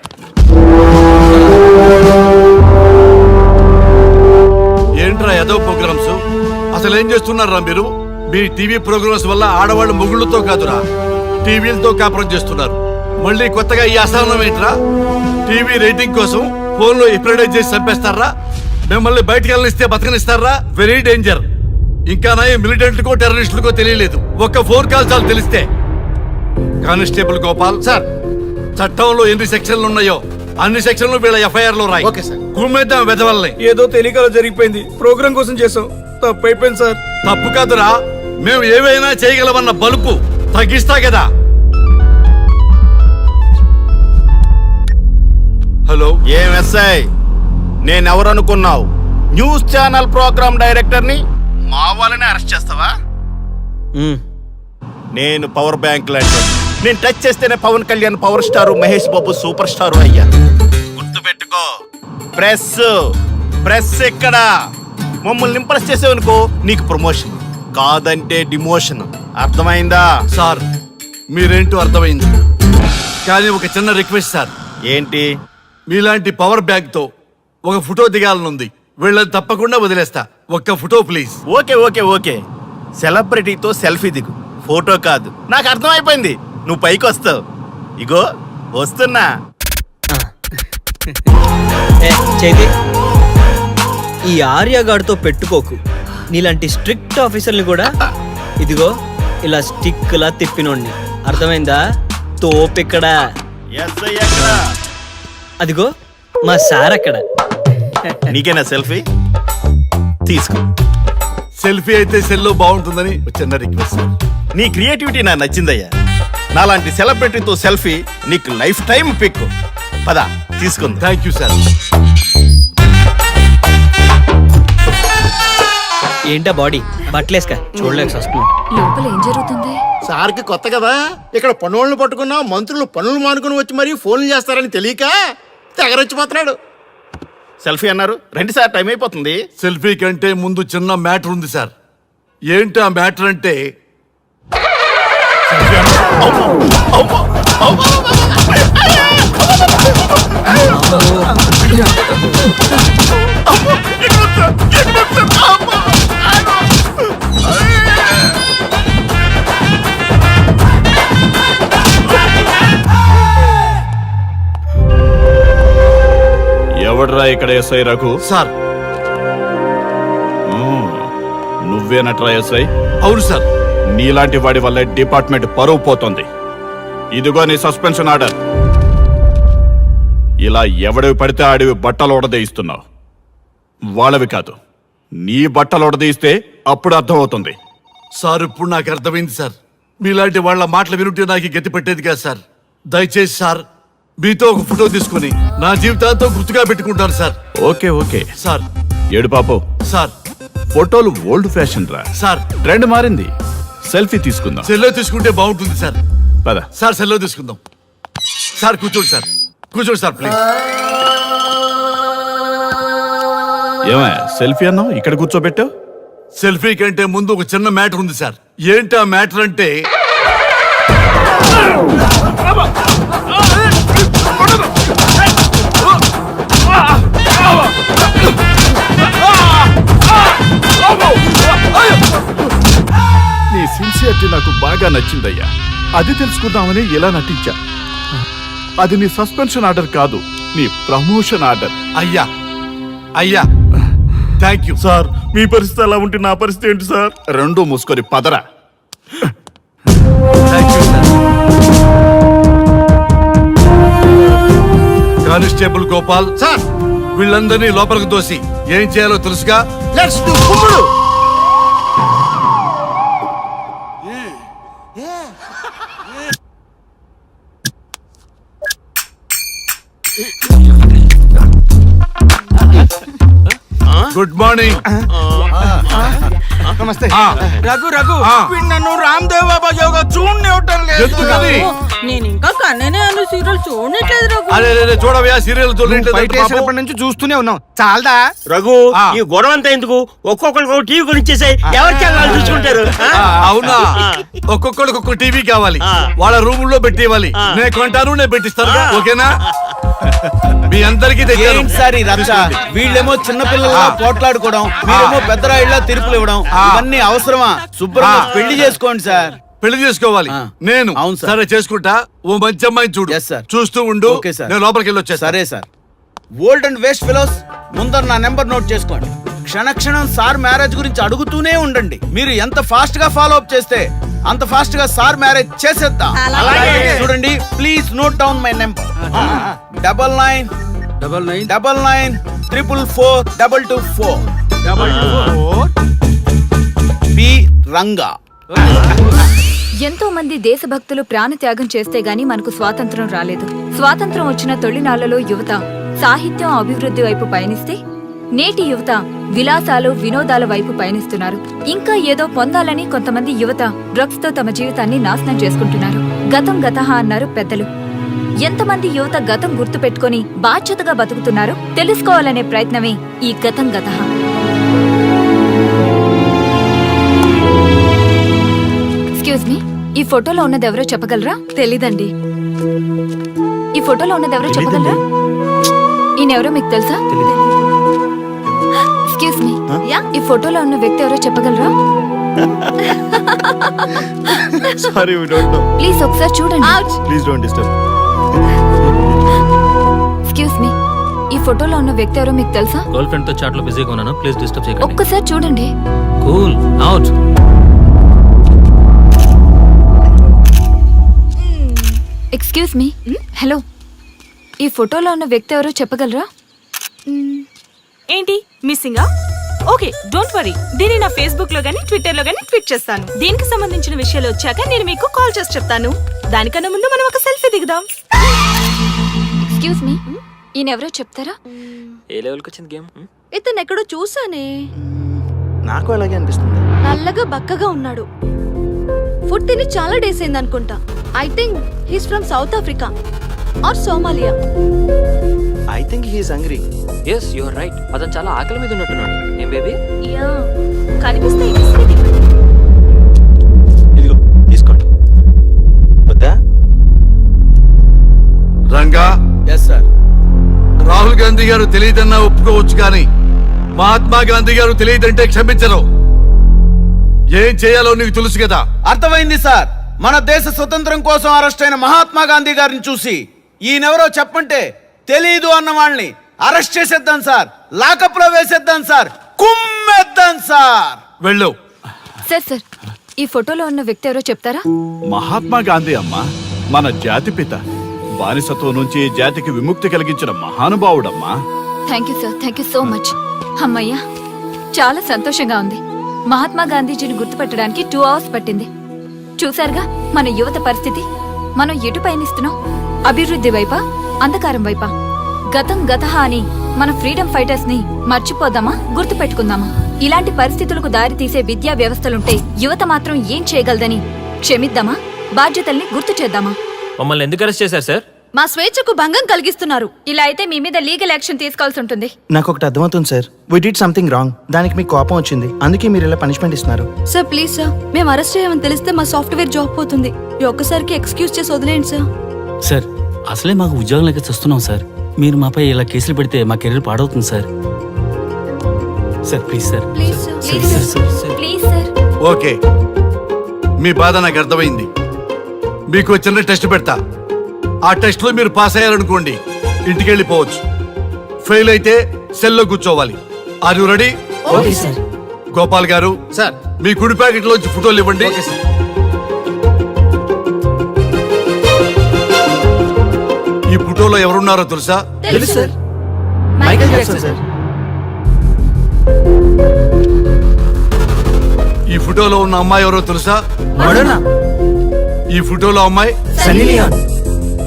ఏంట్రా ఏదో ప్రోగ్రామ్స్? అసలు ఏం చేస్తున్నారా మీరు? మీ టీవీ ప్రోగ్రామ్స్ వల్ల ఆడవాళ్ళు మొగుళ్ళతో కాదురా, టీవీలతో కాపురం చేస్తున్నారు. మళ్ళీ కొత్తగా ఈ అసహనం ఏంట్రా? టీవీ రేటింగ్ కోసం ఫోన్లో ఎప్రిడైజ్ చేసి చంపేస్తారా? మిమ్మల్ని బయటకు వెళ్ళనిస్తే బతకనిస్తారా? Very danger. ఇంకా నా మిలిటెంట్లకో టెర్రరిస్టులకో తెలియలేదు, ఒక్క ఫోన్ కాల్ చాలు తెలిస్తే. కానిస్టేబుల్ గోపాల్ సార్, చట్టంలో ఎన్ని సెక్షన్లు ఉన్నాయో అన్ని సెక్షన్లు వీళ్ళ ఎఫ్ఐఆర్ లో రాయి. Okay sir. గుమ్మేద్దాం వెదవల్ని. ఏదో తెలియకలో జరిగిపోయింది, ప్రోగ్రామ్ కోసం చేసాం, తప్పైపోయింది సార్. తప్పు కాదురా, మేము ఏవైనా చేయగలమన్న బలుపు తగ్గిస్తా కదా. హలో, ఏం ఎస్ఐ, నేనెవరనుకున్నావు? న్యూస్ ఛానల్ ప్రోగ్రామ్ డైరెక్టర్ ని మా వాళ్ళని అరెస్ట్ చేస్తావా? నేను పవర్ బ్యాంక్ లాంటి, నేను టచ్ చేస్తేనే Pawan Kalyan power star, Mahesh Babu super star అయ్యా. గుర్తుపెట్టుకో, ప్రెస్ ఇక్కడ మమ్మల్ని ఇంప్రెస్ చేసేవనుకో నీకు ప్రమోషన్, కాదంటే డిమోషన్. అర్థమైందా? సార్ మీరేంటో అర్థమైంది, కానీ ఒక చిన్న రిక్వెస్ట్ సార్. ఏంటి? మీలాంటి పవర్ బ్యాంక్ తో ఒక ఫోటో దిగాలనుంది. వీళ్ళని తప్పకుండా వదిలేస్తా, ఒక్క photo please. Okay okay okay, సెలబ్రిటీతో సెల్ఫీ దిగు, ఫోటో కాదు. నాకు అర్థమైపోయింది, నువ్వు పైకి వస్తావు. ఇగో వస్తున్నా. చైతి, ఈ ఆర్యగాడితో పెట్టుకోకు. నీలాంటి స్ట్రిక్ట్ ఆఫీసర్ని కూడా ఇదిగో ఇలా స్టిక్ లా తిప్పినోడిని. అర్థమైందా? తోపిక్కడ. ఎస్ఐ ఎక్కడ? అదిగో మా సార్ అక్కడ. నీకేనా సెల్ఫీ? తీసుకో. సెల్ఫీ అయితే సెల్లో బాగుంటుందని ఒక చిన్న రిక్వెస్ట్ సార్. నీ క్రియేటివిటీ నాకు నచ్చిందయ్యా. నాలాంటి సెలబ్రిటీతో సెల్ఫీ నీకు లైఫ్ టైం పిక్. పద తీసుకుంది. Thank you sir. ఏంటా బాడీ బట్టలేసుక చూడలేక వస్తున్నాం. లోపల ఏం జరుగుతుంది? సార్కి కొత్త కదా, ఇక్కడ పనులను పట్టుకున్నా మంత్రులు పనులు మానుకుని వచ్చి మరీ ఫోన్లు చేస్తారని తెలియక తెగరొచ్చిపోతున్నాడు. సెల్ఫీ అన్నారు, రండి సార్, టైం అయిపోతుంది. సెల్ఫీ కంటే ముందు చిన్న మ్యాటర్ ఉంది సార్. ఏంటి ఆ మ్యాటర్ అంటే, ఎవడ్రా ఇక్కడ ఎస్ఐ రఘు? సార్ నువ్వేనట్రా ఎస్ఐ? అవును సార్. నీలాంటి వాడి వల్ల డిపార్ట్మెంట్ పరువు పోతుంది. ఇదిగో నీ సస్పెన్షన్ ఆర్డర్. ఇలా ఎవడివి పడితే ఆడివి బట్టలు ఉడదీయిస్తున్నావు. వాళ్ళవి కాదు, నీ బట్టలు ఉడదీయిస్తే అప్పుడు అర్థమవుతుంది. సార్ ఇప్పుడు నాకు అర్థమైంది సార్. మీలాంటి వాళ్ళ మాటలు వినుంటే నాకు గతి పెట్టేది కాదు సార్. దయచేసి సార్ మీతో ఒక ఫోటో తీసుకుని నా జీవితాంతో గుర్తుగా పెట్టుకుంటాను సార్. Okay okay sir. ఏడు పాపం సార్, ఫోటోలు ఓల్డ్ ఫ్యాషన్ రా సార్. ట్రెండ్ మారింది. సెల్ఫీ తీసుకుందాం. సెల్లో తీసుకుంటే బాగుంటుంది సార్. పద సార్, సెల్లో తీసుకుందాం. సార్ కూర్చోండి సార్, కూర్చోండి సార్ ప్లీజ్. ఏమయ్య సెల్ఫీ అన్నావు, ఇక్కడ కూర్చోబెట్టావు? సెల్ఫీ కంటే ముందు ఒక చిన్న మ్యాటర్ ఉంది సార్. ఏంటి ఆ మ్యాటర్ అంటే, నీ సిన్సియరిటీ నాకు బాగా నచ్చిందయ్యా. అది తెలుసుకుందామని ఇలా నటించా. అది నీ సస్పెన్షన్ ఆర్డర్ కాదు, నీ ప్రమోషన్ ఆర్డర్. అయ్యా అయ్యా థ్యాంక్ యూ సార్. మీ పరిస్థితి అలా ఉంటే నా పరిస్థితి ఏంటి సార్? రెండు మూసుకొని పదరా. Thank you sir. Constable Gopal sir, వీళ్ళందరినీ లోపలికి దోసి ఏం చేయాలో తెలుసుగా. లెట్స్ డు కుమ్ముడు. Good morning. నమస్తే. రఘు రఘు ఆ. వీడు నన్ను రామ్ దేవ్ బాబా యోగా చూడనివ్వటం లేదు. ఎందుకని? నేను ఇంకా కన్ననే అను సీరియల్ చూడట్లేదు రఘు. అరే సీరియల్ చేసినప్పటి నుంచి చూస్తూనే ఉన్నాం చాలదా? రఘు ఆ. ఈ గొడవ అంతా ఎందుకు? ఒక్కొక్కరికి ఒక టీవీ కొనిచ్చేసాయి, ఎవరి ఛానల్ చూసుకుంటారు. అవునా? ఒక్కొక్కడికి ఒక్కొక్క టీవీ కావాలి, ఆ. వాళ్ళ రూమ్ లో పెట్టి ఇవ్వాలి. ఆ. నేను కొంటాను, నేను పెట్టిస్తాను. ఓకేనా? మీ అందరికీ తెచ్చాను. ఏంటి సార్ ఈ రచ్చ? వీళ్ళేమో చిన్న పిల్లల్లా పోట్లాడుకోవడం, మీరేమో పెద్దరాయిళ్ళ తీర్పులు ఇవ్వడం, ఇవన్నీ అవసరమా? శుభ్రంగా పెళ్లి చేసుకోండి సార్. పెళ్లి చేసుకోవాలి. ఆ. నేను అవును సార్. సరే చేసుకుంటా. ఓ మంచి అమ్మాయిని చూడు. Yes, sir. చూస్తూ ఉండు. Okay, sir. నేను లోపలికి వెళ్ళి వచ్చేస్తా. సరే sir. Old and waste fellows, ముందర నా నెంబర్ నోట్ చేసుకోండి. క్షణక్షణం సార్ మ్యారేజ్ గురించి అడుగుతూనే ఉండండి. మీరు ఎంత ఫాస్ట్ గా ఫాలో అప్ చేస్తే అంత ఫాస్ట్ గా సార్ మ్యారేజ్ చేసేద్దాం. చూడండి, please note down my number. 9999442224 B Ranga. ఎంతో మంది దేశభక్తులు ప్రాణత్యాగం చేస్తే గాని మనకు స్వాతంత్రం రాలేదు. స్వాతంత్రం వచ్చిన తొలినాళ్లలో యువత సాహిత్యం అభివృద్ధి వైపు పయనిస్తే నేటి యువత విలాసాలు వినోదాల వైపు పయనిస్తున్నారు. ఇంకా ఏదో పొందాలని కొంతమంది యువత డ్రగ్స్ తో తమ జీవితాన్ని నాశనం చేసుకుంటున్నారు. గతం గతహ అన్నారు పెద్దలు. ఎంతమంది యువత గతం గుర్తు పెట్టుకుని బాధ్యతగా బతుకుతున్నారో తెలుసుకోవాలనే ప్రయత్నమే ఈ గతం గతహ. ఎక్స్క్యూజ్ మీ, ఈ ఫోటోలో ఉన్నది ఎవరో చెప్పగలరా? తెలీదండి. ఈ ఫోటోలో ఉన్నది ఎవరో చెప్పగలరా? ఈయనెవరో మీకు తెలుసా? ఎక్స్క్యూజ్ మీ, ఈ ఫోటోలో ఉన్న వ్యక్తి ఎవరో చెప్పగలరా? Sorry, we don't know. Please ఒకసారి చూడండి. Please don't disturb. Excuse me, ఈ ఫోటోలో ఉన్న వ్యక్తి ఎవరో మీకు తెలుసా? గర్ల్ ఫ్రెండ్ తో చాట్ లో బిజీగా ఉన్నాను, ప్లీజ్ డిస్టర్బ్ చేయకండి. ఒక్కసారి చూడండి. Cool out. Excuse me, hello, ఈ ఫోటోలో ఉన్న వ్యక్తి ఎవరో చెప్పగలరా? ఏంటి మిస్సింగా? Okay, don't worry. దీన్ని నా ఫేస్బుక్ లో గానీ ట్విట్టర్ లో గానీ ట్వీట్ చేస్తాను. దీనికి సంబంధించిన విషయాలు వచ్చాక నేను మీకు కాల్ చేసి చెప్తాను. దానికన్నా ముందు మనం ఒక సెల్ఫీ దిగుదాం. ఎక్స్క్యూజ్ మీ, ఈయన ఎవరో చెప్తారా? ఏ లెవెల్కి వచ్చింది గేమ్? ఇతను ఎక్కడో చూసానే. నాకు అలాగే అనిపిస్తుంది. నల్లగా బక్కగా ఉన్నాడు. ఫుడ్ తిని చాలా డేస్ అయింది అనుకుంటా. I think he's from South Africa or Somalia. I think he is hungry. Yes you are right. అతను చాలా ఆకలి మీద ఉన్నట్టున్నాడు. ఏం బేబీ? యా, కనిపిస్తే ఈ బిస్కెట్ ఇవ్వండి. ఇదిగో తీసుకోండి. వద్దా? Ranga, yes sir. రాహుల్ గాంధీ గారు తెలియదన్నా ఒప్పుకోవచ్చు, కానీ మహాత్మా గాంధీ గారు తెలియదంటే క్షమించరు. ఏం చేయాలో నీకు తెలుసు కదా. అర్థమైంది సార్. మన దేశ స్వతంత్రం కోసం అరెస్ట్ అయిన మహాత్మా గాంధీ గారిని చూసి ఈయనెవరో చెప్పంటే తెలీదు అన్న వాళ్ళని అరెస్ట్ చేసేద్దాం సార్. లాకప్ లో వేసేద్దాం సార్. కుమ్మేద్దాం సార్. వెళ్ళు. సార్ సార్, ఈ ఫోటోలో ఉన్న వ్యక్తి ఎవరో చెప్తారా? మహాత్మా గాంధీ అమ్మ, మన జాతిపిత. బానిసత్వం నుంచి జాతికి విముక్తి కలిగించిన మహానుభావుడమ్మా. Thank you sir, thank you so much. అమ్మయ్యా, చాలా సంతోషంగా ఉంది. మహాత్మా గాంధీజీని గుర్తుపెట్టడానికి 2 hours పట్టింది. చూసారుగా మన యువత పరిస్థితి. మనం ఎటు పయనిస్తున్నాం? అభివృద్ధి వైపా, అంధకారం వైపా? గతం గతహ అని మన ఫ్రీడమ్ ఫైటర్స్ ని మర్చిపోదామా, గుర్తు పెట్టుకుందామా? ఇలాంటి పరిస్థితులకు దారి తీసే విద్యా వ్యవస్థలుంటే యువత మాత్రం ఏం చేయగలదని క్షమిద్దామా, బాధ్యతల్ని గుర్తు చేద్దామా? మమ్మల్ని ఎందుకు అరెస్ట్ చేశారు సార్? మా స్వేచ్ఛకు భంగం కలిగిస్తున్నారు. ఇలా అయితే మీ మీద లీగల్ యాక్షన్ తీసుకోవాల్సి ఉంటుంది. నాకు ఒకటి అర్థమవుతుంది sir. We did something wrong. దానికి మీకు కోపం వచ్చింది, అందుకే మీరు ఇలా పనిష్మెంట్ ఇస్తున్నారు. సార్ ప్లీజ్ సార్, మేము అరెస్ట్ చేయమని తెలిస్తే మా సాఫ్ట్వేర్ జాబ్ పోతుంది. ఈ ఒక్కసారికి ఎక్స్క్యూజ్ చేసి వదిలేండి సార్. సార్ అసలే మాకు ఉద్యోగం లేక చూస్తున్నాం సార్. మీరు మాపై ఇలా కేసులు పెడితే మా కెరీర్ పాడవుతుంది sir. Sir please sir. Please sir. Sir sir sir. Please sir. Okay, మీ బాధ నాకు అర్థమైంది. మీకు చిన్న టెస్ట్ పెడతా. ఆ టెస్ట్ లో మీరు పాస్ అయ్యారనుకోండి, ఇంటికి వెళ్ళిపోవచ్చు. ఫెయిల్ అయితే సెల్లో కూర్చోవాలి. Are you ready? Okay sir. Gopal garu sir. మీ కుడి ప్యాకెట్ లోంచి ఫోటోలు ఇవ్వండి. ఈ ఫోటోలో ఎవరున్నారో తెలుసా? తెలుసు సార్. Michael Jackson sir. ఈ ఫోటోలో ఉన్న అమ్మాయి ఎవరో తెలుసా? మడోనా. ఈ ఫోటోలో అమ్మాయి సన్నీ లియోన్.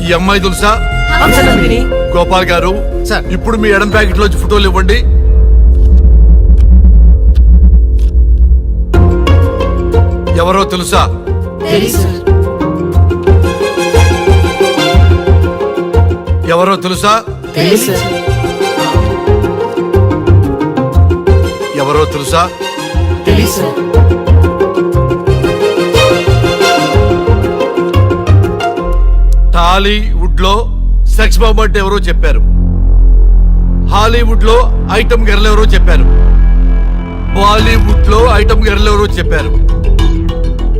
ఈ అమ్మాయి తెలుసా? హంసనందిని. గోపాల్ గారు ఇప్పుడు మీ ఎడం ప్యాకెట్ లోంచి ఫోటోలు ఇవ్వండి. ఎవరో తెలుసా? ఎవరో తెలుసా? ఎవరో తెలుసా? టాలీవుడ్ లో సెక్స్ బాంబ్ అంటే ఎవరో చెప్పారు. హాలీవుడ్ లో ఐటమ్ గర్ల్ ఎవరో చెప్పారు. బాలీవుడ్ లో ఐటమ్ గర్ల్ ఎవరో చెప్పారు.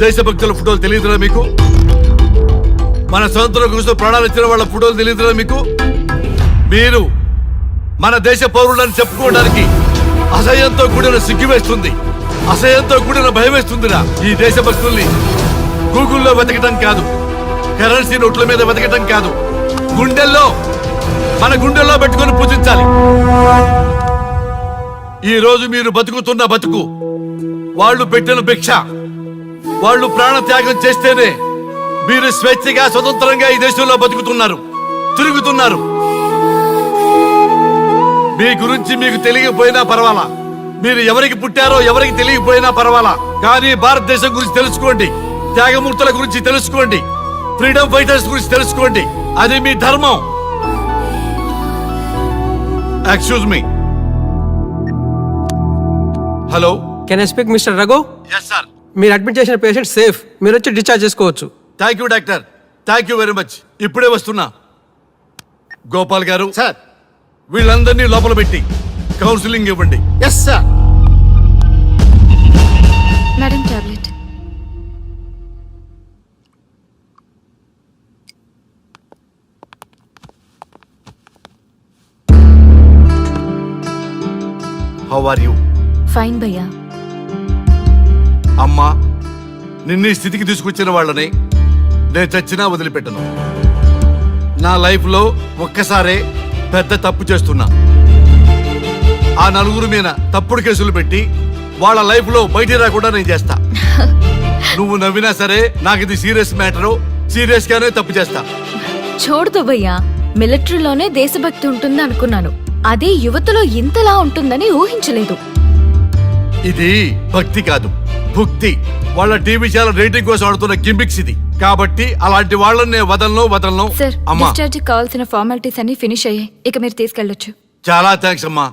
దేశభక్తుల ఫోటోలు తెలియదురా మీకు? మన స్వతంత్రం కోసం ప్రాణాలు ఇచ్చిన వాళ్ళ ఫోటోలు తెలియదురా మీకు? మీరు మన దేశ పౌరులని చెప్పుకోవడానికి అసహ్యంతో కూడిన సిగ్గు వేస్తుంది, అసహ్యంతో కూడిన భయం వేస్తుందిరా. ఈ దేశభక్తుల్ని గూగుల్లో వెతకటం కాదు, కరెన్సీ నోట్ల మీద వెతకటం కాదు, గుండెల్లో మన గుండెల్లో పెట్టుకొని పూజించాలి. ఈ రోజు మీరు బతుకుతున్న బతుకు వాళ్ళు పెట్టిన భిక్ష. వాళ్ళు ప్రాణ త్యాగం చేస్తేనే మీరు స్వేచ్ఛగా స్వతంత్రంగా ఈ దేశంలో బతుకుతున్నారు, తిరుగుతున్నారు. మీ గురించి మీకు తెలియకపోయినా పర్వాలా, మీరు ఎవరికి పుట్టారో ఎవరికి తెలియకపోయినా పర్వాలా, కానీ భారతదేశం గురించి తెలుసుకోండి, త్యాగమూర్తుల గురించి తెలుసుకోండి, ఫ్రీడమ్ ఫైటర్స్ గురించి తెలుసుకోండి. అది మీ ధర్మం. Excuse me. Hello, can I speak mister Raghu? Yes sir. మీరు అడ్మిట్ చేసిన పేషెంట్ సేఫ్, మీరు వచ్చి డిశ్చార్జ్ చేసుకోవచ్చు. Thank you doctor, thank you very much. ఇప్పుడే వస్తున్నా. గోపాల్ గారు సార్. వీళ్ళందరినీ లోపల పెట్టి కౌన్సిలింగ్ ఇవ్వండి. Yes sir. Madam tablet. How are you? Fine భయ్యా. అమ్మా, నిన్ను ఈ స్థితికి తీసుకొచ్చిన వాళ్ళని నేను చచ్చినా వదిలిపెట్టను. నా లైఫ్ లో ఒక్కసారే పెద్ద తప్పు చేస్తున్నా. ఆ నలుగురు మీద తప్పుడు కేసులు పెట్టి వాళ్ళ లైఫ్ లో బయట రాకుండా నేను చేస్తా. నువ్వు నవ్వినా సరే నాకు ఇది సీరియస్ మ్యాటరు, సీరియస్ గానే తప్పు చేస్తా. చూడదు భయ్యా, మిలిటరీలోనే దేశభక్తి ఉంటుంది అనుకున్నాను, అదే యువతలో ఇంతలా ఉంటుందని ఊహించలేదు. ఇది భక్తి కాదు, భుక్తి. వాళ్ళ టీవీ ఛానల్ రేటింగ్ కోసం ఆడుతున్న గిమిక్స్ ఇది. కాబట్టి అలాంటి వాళ్ళని నేను వదలను. సార్, అమ్మా, డిశ్చార్జ్ కావాల్సిన ఫార్మాలిటీస్ అన్ని ఫినిష్ అయ్యాయి, ఇక మీరు తీసుకెళ్ళొచ్చు. చాలా థ్యాంక్స్ అమ్మా.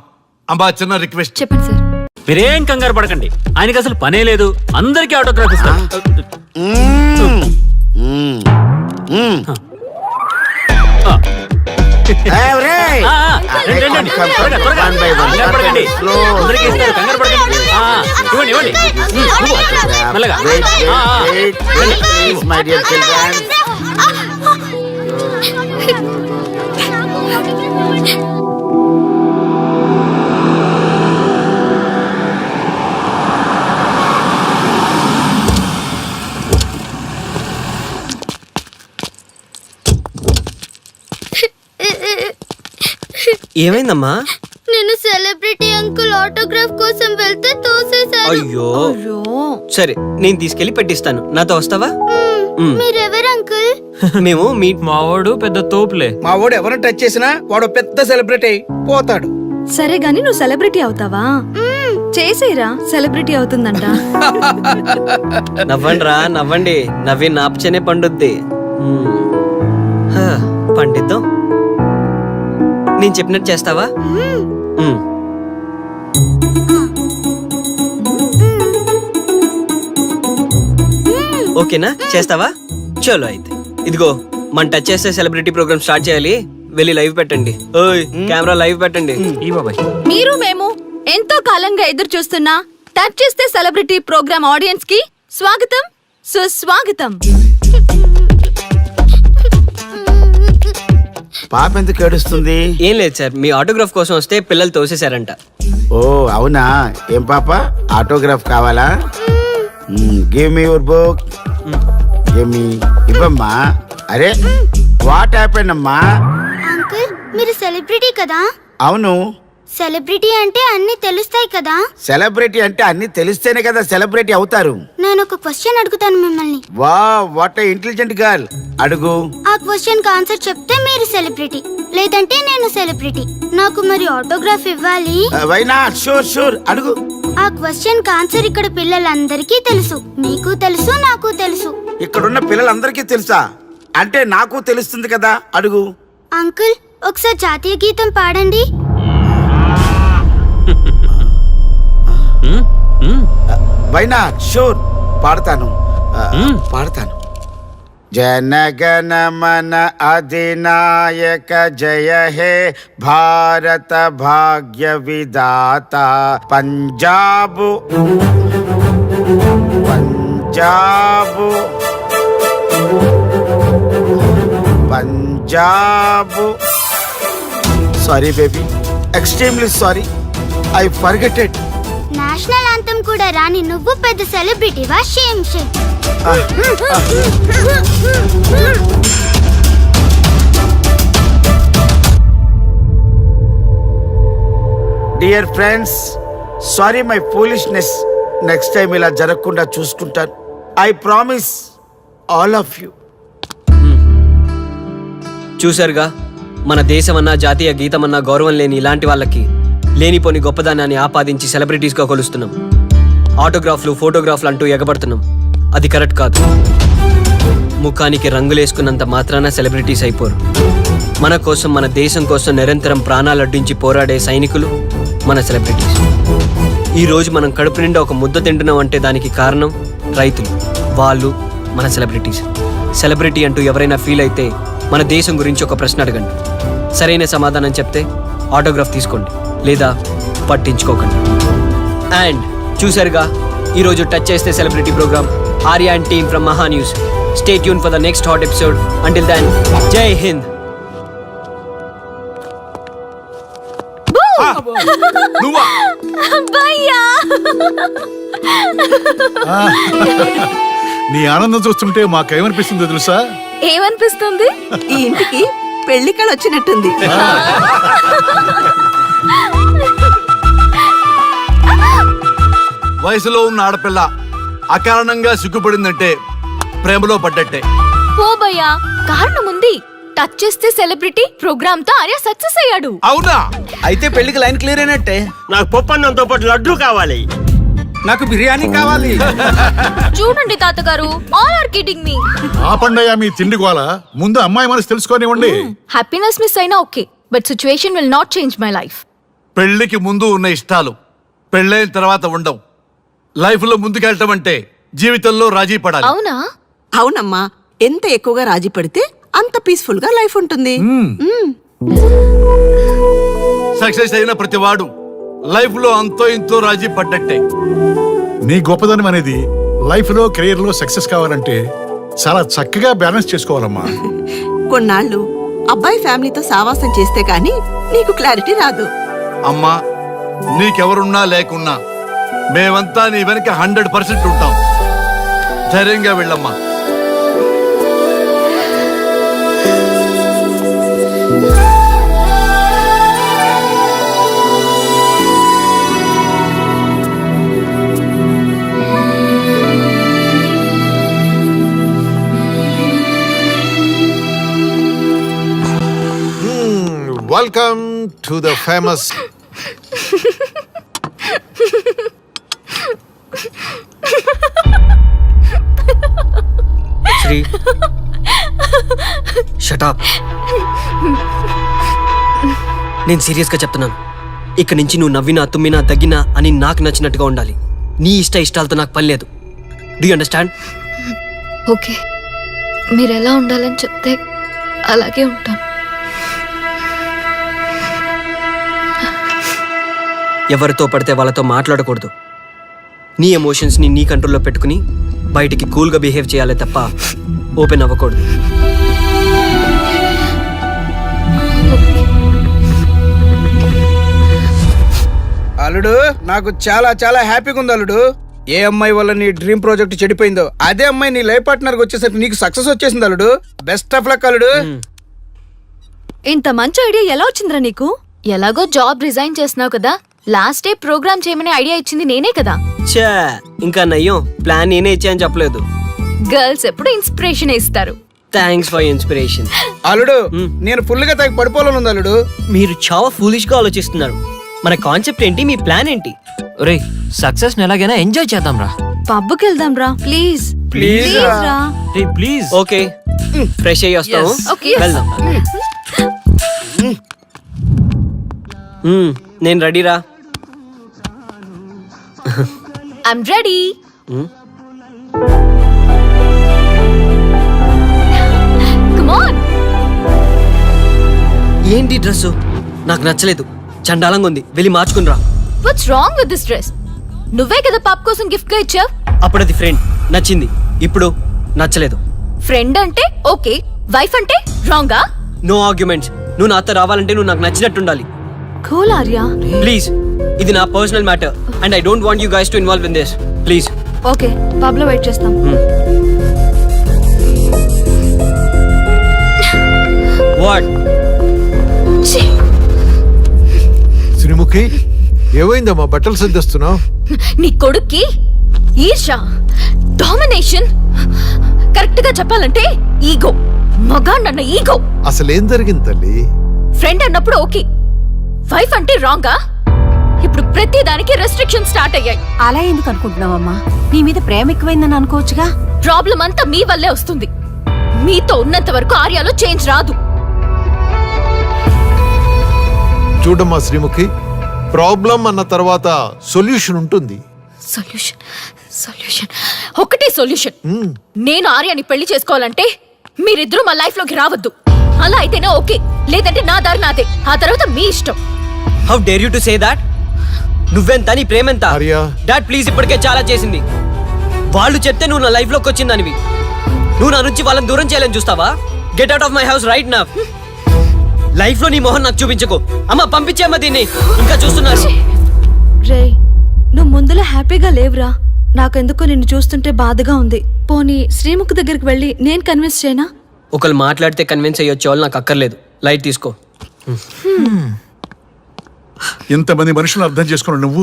అమ్మా, చిన్న రిక్వెస్ట్. చెప్పండి సార్. మీరేం కంగారు పడకండి, ఆయనకి అసలు పనే లేదు, అందరికీ ఆటోగ్రాఫ్ ఇస్తాను. ఏమైందమ్మా? నేను సెలబ్రిటీ అంకుల్ ఆటోగ్రాఫ్ కోసం వెళ్తే తోసేశారు. అయ్యో, సరే నేను తీసుకెళ్లి పెట్టిస్తాను. నాతో వస్తావా? మీరెవరు అంకుల్? మేము మీ మావాడు పెద్ద తోపులే. మా వాడు ఎవరిని టచ్ చేసినా వాడు పెద్ద సెలబ్రిటీ పోతాడు. సరే గాని నువ్వు సెలబ్రిటీ అవుతావా? చేసేరా, సెలబ్రిటీ అవుతుందంట. నవ్వండిరా, నవ్వండి. నవ్వి నాపచనే పండుద్ది. పండిద్దాం. నేను చెప్పినట్టు చేస్తావా? ఓకేనా? చేస్తావా? చలో అయితే. ఇదిగో, మన టచ్ చేస్తే సెలబ్రిటీ ప్రోగ్రామ్ స్టార్ట్ చేయాలి. వెళ్ళి లైవ్ పెట్టండి. ఓయ్, కెమెరా లైవ్ పెట్టండి. ఈ బాబాయ్, మీరు మేము ఎంతో కాలంగా ఎదురు చూస్తున్నా టచ్ చేస్తే సెలబ్రిటీ ప్రోగ్రామ్ ఆడియన్స్ కి స్వాగతం, సుస్వాగతం. పాప ఎందుకు ఏడుస్తుంది? ఏం లేదు సార్, మీ ఆటోగ్రాఫ్ కోసం వస్తే పిల్లలు తోసేశారంట. ఓ అవునా? ఏం పాప, ఆటోగ్రాఫ్ కావాలా? Give me your book. Give me. ఇవ్వమ్మా. అరే, వాట్ హ్యాపెన్ అమ్మా? అంకుల్, మీరు సెలబ్రిటీ కదా? అవును. సెలబ్రిటీ అంటే అన్ని తెలుస్తాయి కదా? సెలబ్రిటీ అంటే అన్ని తెలిస్తేనే కదా సెలబ్రిటీ అవుతారు. నేను ఒక క్వశ్చన్ అడుగుతాను మిమ్మల్ని. వా, వాట్ ఏ ఇంటెలిజెంట్ గర్ల్. అడుగు. ఆ క్వశ్చన్ కి ఆన్సర్ చెప్తే మీరు సెలబ్రిటీ, లేదంటే నేను సెలబ్రిటీ. నాకు మరి ఆటోగ్రాఫ్ ఇవ్వాలి. Why not? షూర్ షూర్, అడుగు. ఆ క్వశ్చన్ ఆన్సర్ ఇక్కడ పిల్లలందరికీ తెలుసు. నీకు తెలుసు, నాకు తెలుసు. ఇక్కడున్న పిల్లలందరికీ తెలుసా? అంటే నాకు తెలుస్తుంది కదా, అడుగు. అంకుల్, ఒకసారి జాతీయ గీతం పాడండి. వైనా షూర్ పాడతాను. పాడతాను. జనగణ మన అధినాయక జయ హే భారత భాగ్య విధాత Punjab Punjab Punjab. Sorry baby, extremely sorry, I forgetted. National anthem కూడా రాని నువ్వు పెద్ద సెలబ్రిటీవా? Shame shame. Dear friends, sorry my foolishness. Next time ఇలా జరగకుండా చూసుకుంటాను. I promise all of you. చూశారుగా, మన దేశమన్నా జాతీయ గీతమన్నా గౌరవం లేని ఇలాంటి వాళ్ళకి లేనిపోని గొప్పదానాన్ని ఆపాదించి సెలబ్రిటీస్గా కొలుస్తున్నాం. ఆటోగ్రాఫ్లు, ఫోటోగ్రాఫ్లు అంటూ ఎగబడుతున్నాం. అది కరెక్ట్ కాదు. ముఖానికి రంగులేసుకున్నంత మాత్రాన సెలబ్రిటీస్ అయిపోరు. మన కోసం, మన దేశం కోసం నిరంతరం ప్రాణాలు అడ్డించి పోరాడే సైనికులు మన సెలబ్రిటీస్. ఈరోజు మనం కడుపు నిండా ఒక ముద్ద తింటున్నాం అంటే దానికి కారణం రైతులు. వాళ్ళు మన సెలబ్రిటీస్. సెలబ్రిటీ అంటూ ఎవరైనా ఫీల్ అయితే మన దేశం గురించి ఒక ప్రశ్న అడగండి. సరైన సమాధానం చెప్తే ఆటోగ్రాఫ్ తీసుకోండి, లేదా పట్టించుకోకండి. అండ్ చూసారుగా, ఈరోజు టచ్ చేస్తే celebrity program Arya and team from Maha news. Stay tune for the next hot episode. Until then, జై హింద్. నీ ఆనందం చూస్తుంటే మాకేమనిపిస్తుందో తెలుసా? ఏమనిపిస్తుంది? ఈ ఇంటికి పెళ్లి కళ వచ్చినట్టుంది. వయసులో ఉన్న ఆడపిల్ల అకారణంగా సిగ్గుపడిందంటే ప్రేమలో పడ్డట్టే. ఓ భయ్యా, కారణం ఉంది. టచ్ చేస్తే సెలబ్రిటీ ప్రోగ్రామ్ తో ఆర్య సక్సెస్ అయ్యాడు. అవునా? అయితే పెళ్లికి లైన్ క్లియర్ అయినట్టే. నాకు పప్పన్నంతో పాటు లడ్డు కావాలి. నాకు బిర్యానీ కావాలి. చూడండి తాతగారు, ఆల్ ఆర్ కిడింగ్ మీ. ఆపండయ్యా మీ తిండి గోల. ముందు అమ్మాయి మనసు తెలుసుకోనివ్వండి. హ్యాపీనెస్ మిస్ అయినా okay, but situation will not change my life. పెళ్లికి ముందు ఉన్న ఇష్టాలు పెళ్ళైన తర్వాత ఉండవు. లైఫ్ లో ముందుకెళ్ళటం అంటే జీవితంలో రాజీ పడాలి. అవునా? అవునమ్మా, ఎంత ఎక్కువగా రాజీ పడితే అంత పీస్ఫుల్ గా లైఫ్ ఉంటుంది. సక్సెస్ అయిన ప్రతివాడు లైఫ్ లో అంతో ఇంతో రాజీ పడ్డట్టే. నీ గొప్పదనం అనేది లైఫ్ లో, కెరీర్ లో సక్సెస్ కావాలంటే చాలా చక్కగా బ్యాలెన్స్ చేసుకోవాలమ్మా. కొన్నాళ్ళు అబ్బాయి ఫ్యామిలీతో సావాసం చేస్తే గానీ నీకు క్లారిటీ రాదు. అమ్మా, నీకెవరున్నా లేకున్నా మేమంతా నీ వెనక 100% ఉంటాం. ధైర్యంగా వెళ్ళమ్మా. Welcome to the famous Shri, shut up. నేను సీరియస్గా చెప్తున్నాను. ఇక్కడి నుంచి నువ్వు నవ్వినా, తుమ్మినా, దగ్గినా అని నాకు నచ్చినట్టుగా ఉండాలి. నీ ఇష్టాలతో నాకు పని లేదు. Do you understand? ఓకే, మీరు ఎలా ఉండాలని చెప్తే అలాగే ఉంటాను. ఎవరితో పడితే వాళ్ళతో మాట్లాడకూడదు. నీ ఎమోషన్స్ని నీ కంట్రోల్లో పెట్టుకుని బయటికి కూల్గా బిహేవ్ చేయాలి తప్ప ఓపెన్ అవ్వకూడదు. అల్లుడు, నాకు చాలా చాలా హ్యాపీగా ఉంది అల్లుడు. ఏ అమ్మాయి వల్ల నీ డ్రీమ్ ప్రాజెక్ట్ చెడిపోయిందో అదే అమ్మాయి నీ లైఫ్ పార్ట్నర్ వచ్చేసరికి నీకు సక్సెస్ వచ్చేసింది అల్లుడు. బెస్ట్ ఆఫ్ లక్ అల్లుడు. ఇంత మంచి ఐడియా ఎలా వచ్చిందిరా నీకు? ఎలాగో జాబ్ రిజైన్ చేస్తున్నావు కదా, లాస్ట్ డే ప్రోగ్రామ్ చేయమని ఐడియా ఇచ్చింది నేనే కదా. చా, ఇంకా నయ్యం, ప్లాన్ నేనే ఇచ్చాయని చెప్పలేదు. గర్ల్స్ ఎప్పుడు ఇన్స్పిరేషన్ ఇస్తారు. Thanks for inspiration. అల్లుడు, నేను ఫుల్ గా తగ్గి పడిపోవాలని ఉంది అల్లుడు. మీరు చాలా ఫూలిష్ గా ఆలోచిస్తున్నారు. మన కాన్సెప్ట్ ఏంటి, మీ ప్లాన్ ఏంటి? రే సక్సెస్ ఎలాగైనా ఎంజాయ్ చేద్దాం రా. పబ్కి వెళ్దాం రా ప్లీజ్. ప్లీజ్ రా. రే ప్లీజ్. ఓకే, ఫ్రెష్ అయ్యి వస్తాము. Yes. Okay. వెళ్దాం. నేను రెడీరా. I'm ready. Come on. ఏంటి డ్రెస్? నాకు నచ్చలేదు, చండాలంగా ఉంది. వెళ్ళి మార్చుకునిరా. What's wrong with this dress? నువ్వే కదా పాప్ కోసం గిఫ్ట్ గా ఇచ్చావు. అప్పుడు అది ఫ్రెండ్, నచ్చింది. ఇప్పుడు నచ్చలేదు. ఫ్రెండ్ అంటే ఓకే, వైఫ్ అంటే రాంగా? No arguments. నువ్వు నాతో రావాలంటే నువ్వు నాకు నచ్చినట్టు ఉండాలి. కూల్ ఆర్యా. ప్లీజ్, ఇది నా personal matter and I don't want you guys to involve in this. Please. Okay, pub లో వెయిట్ చేస్తాం. వాట్? శ్రీముఖి ఏమైందమ్మా బట్టలు సర్దిస్తున్నావు? నీ కొడుక్కి ఈర్ష, డామినేషన్, కరెక్ట్ గా చెప్పాలంటే ఈగో. మగాన్నన్న ఈగో. అసలేం జరిగింది తల్లి? ఫ్రెండ్ అన్నప్పుడు ఓకే, వైఫ్ అంటే రాంగా? ఇప్పుడు ప్రతి దానికి రెస్ట్రిక్షన్ స్టార్ట్ అయ్యాయి. అలా ఎందుకు అనుకుంటున్నావమ్మా? నీ మీద ప్రేమ ఎక్కువైందని అనుకోవచ్చుగా. ప్రాబ్లం అంతా మీ వల్లే వస్తుంది. మీతో ఉన్నంత వరకు ఆర్యాలో చేంజ్ రాదు. చూడమ్మా శ్రీముఖి, ప్రాబ్లం అన్న తర్వాత సొల్యూషన్ ఉంటుంది. సొల్యూషన్ సొల్యూషన్ ఒకటే సొల్యూషన్. నేను ఆర్యాని పెళ్లి చేసుకోవాలంటే మీరిద్దరూ మా లైఫ్ లోకి రావద్దు. అలా అయితేనే ఓకే, లేదంటే నా దారి నాదే. ఆ తర్వాత మీ ఇష్టం. How dare you to say that? నువ్వెంత, నీ ప్రేమెంత? డాడ్ ప్లీజ్, ఇప్పటికే చాలా చేసింది. వాళ్ళు చెప్తే నువ్వు నా లైఫ్ లోకి వచ్చిందనివి. నువ్వు నా నుంచి వాళ్ళని దూరం చేయాలని చూస్తావా? Get out of my house right now. Life లో నీ మొహం నాకు చూపించకు. అమ్మ పంపించేమ్మా దీన్ని, ఇంకా చూస్తున్నారు. రే, నువ్వు ముందులో హ్యాపీగా లేవురా. నాకెందుకో నిన్ను చూస్తుంటే బాధగా ఉంది. పోనీ శ్రీముఖ్ దగ్గరికి వెళ్ళి నేను కన్విన్స్ చేయనా? ఒకళ్ళు మాట్లాడితే కన్విన్స్ అయ్యొచ్చే వాళ్ళు నాకు అక్కర్లేదు. లైట్ తీసుకో. ఇంతమంది మనుషులు అర్థం చేసుకున్న నువ్వు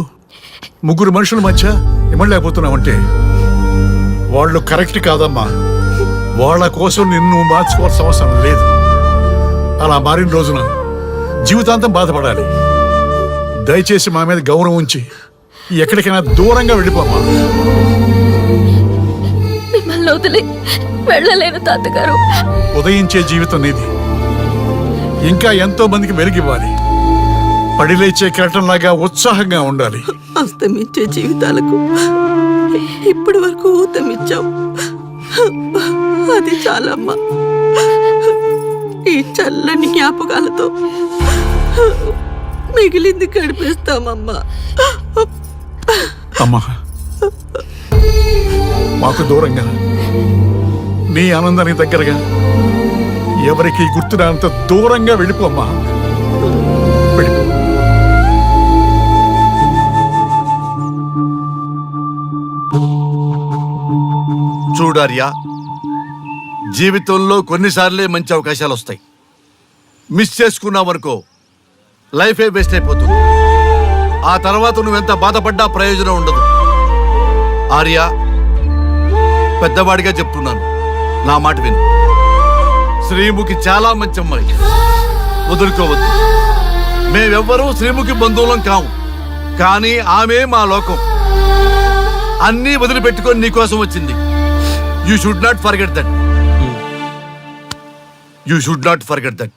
ముగ్గురు మనుషుల మధ్య ఇమ్మలేకపోతున్నావంటే వాళ్ళు కరెక్ట్ కాదమ్మా. వాళ్ళ కోసం నిన్ను మార్చుకోవాల్సిన అవసరం లేదు. అలా మారిన రోజున జీవితాంతం బాధపడాలి. దయచేసి మా మీద గౌరవం ఉంచి ఎక్కడికైనా దూరంగా వెళ్ళిపోమ్మా. మిమ్మల్ని వదిలి వెళ్ళలేను తాతగారు. ఉదయించే జీవితం నీది. ఇంకా ఎంతో మందికి వెలిగివ్వాలి. పడిలేచే కెరటంలాగా ఉత్సాహంగా ఉండాలి. అస్తమించే జీవితాలకు ఇప్పటి వరకు ఊతమిచ్చావు. అది చాలమ్మా. ఈ చల్లని జ్ఞాపకాలతో మిగిలింది గడిపేస్తామమ్మా. అమ్మా, మాకు దూరంగా, నీ ఆనందానికి దగ్గరగా, ఎవరికి గుర్తురానంత దూరంగా వెళ్ళిపోమ్మా. వెళ్ళిపో. చూడార్యా, జీవితంలో కొన్నిసార్లే మంచి అవకాశాలు వస్తాయి. మిస్ చేసుకున్నావనుకో లైఫే వేస్ట్ అయిపోతుంది. ఆ తర్వాత నువ్వెంత బాధపడ్డా ప్రయోజనం ఉండదు. ఆర్య, పెద్దవాడిగా చెప్తున్నాను, నా మాట విను. శ్రీముఖి చాలా మంచి అమ్మాయి, వదులుకోవద్దు. మేమెవ్వరూ శ్రీముఖి బంధువులం కాము, కానీ ఆమె మా లోకం. అన్నీ వదిలిపెట్టుకొని నీకోసం వచ్చింది. You should not forget that. You should not forget that.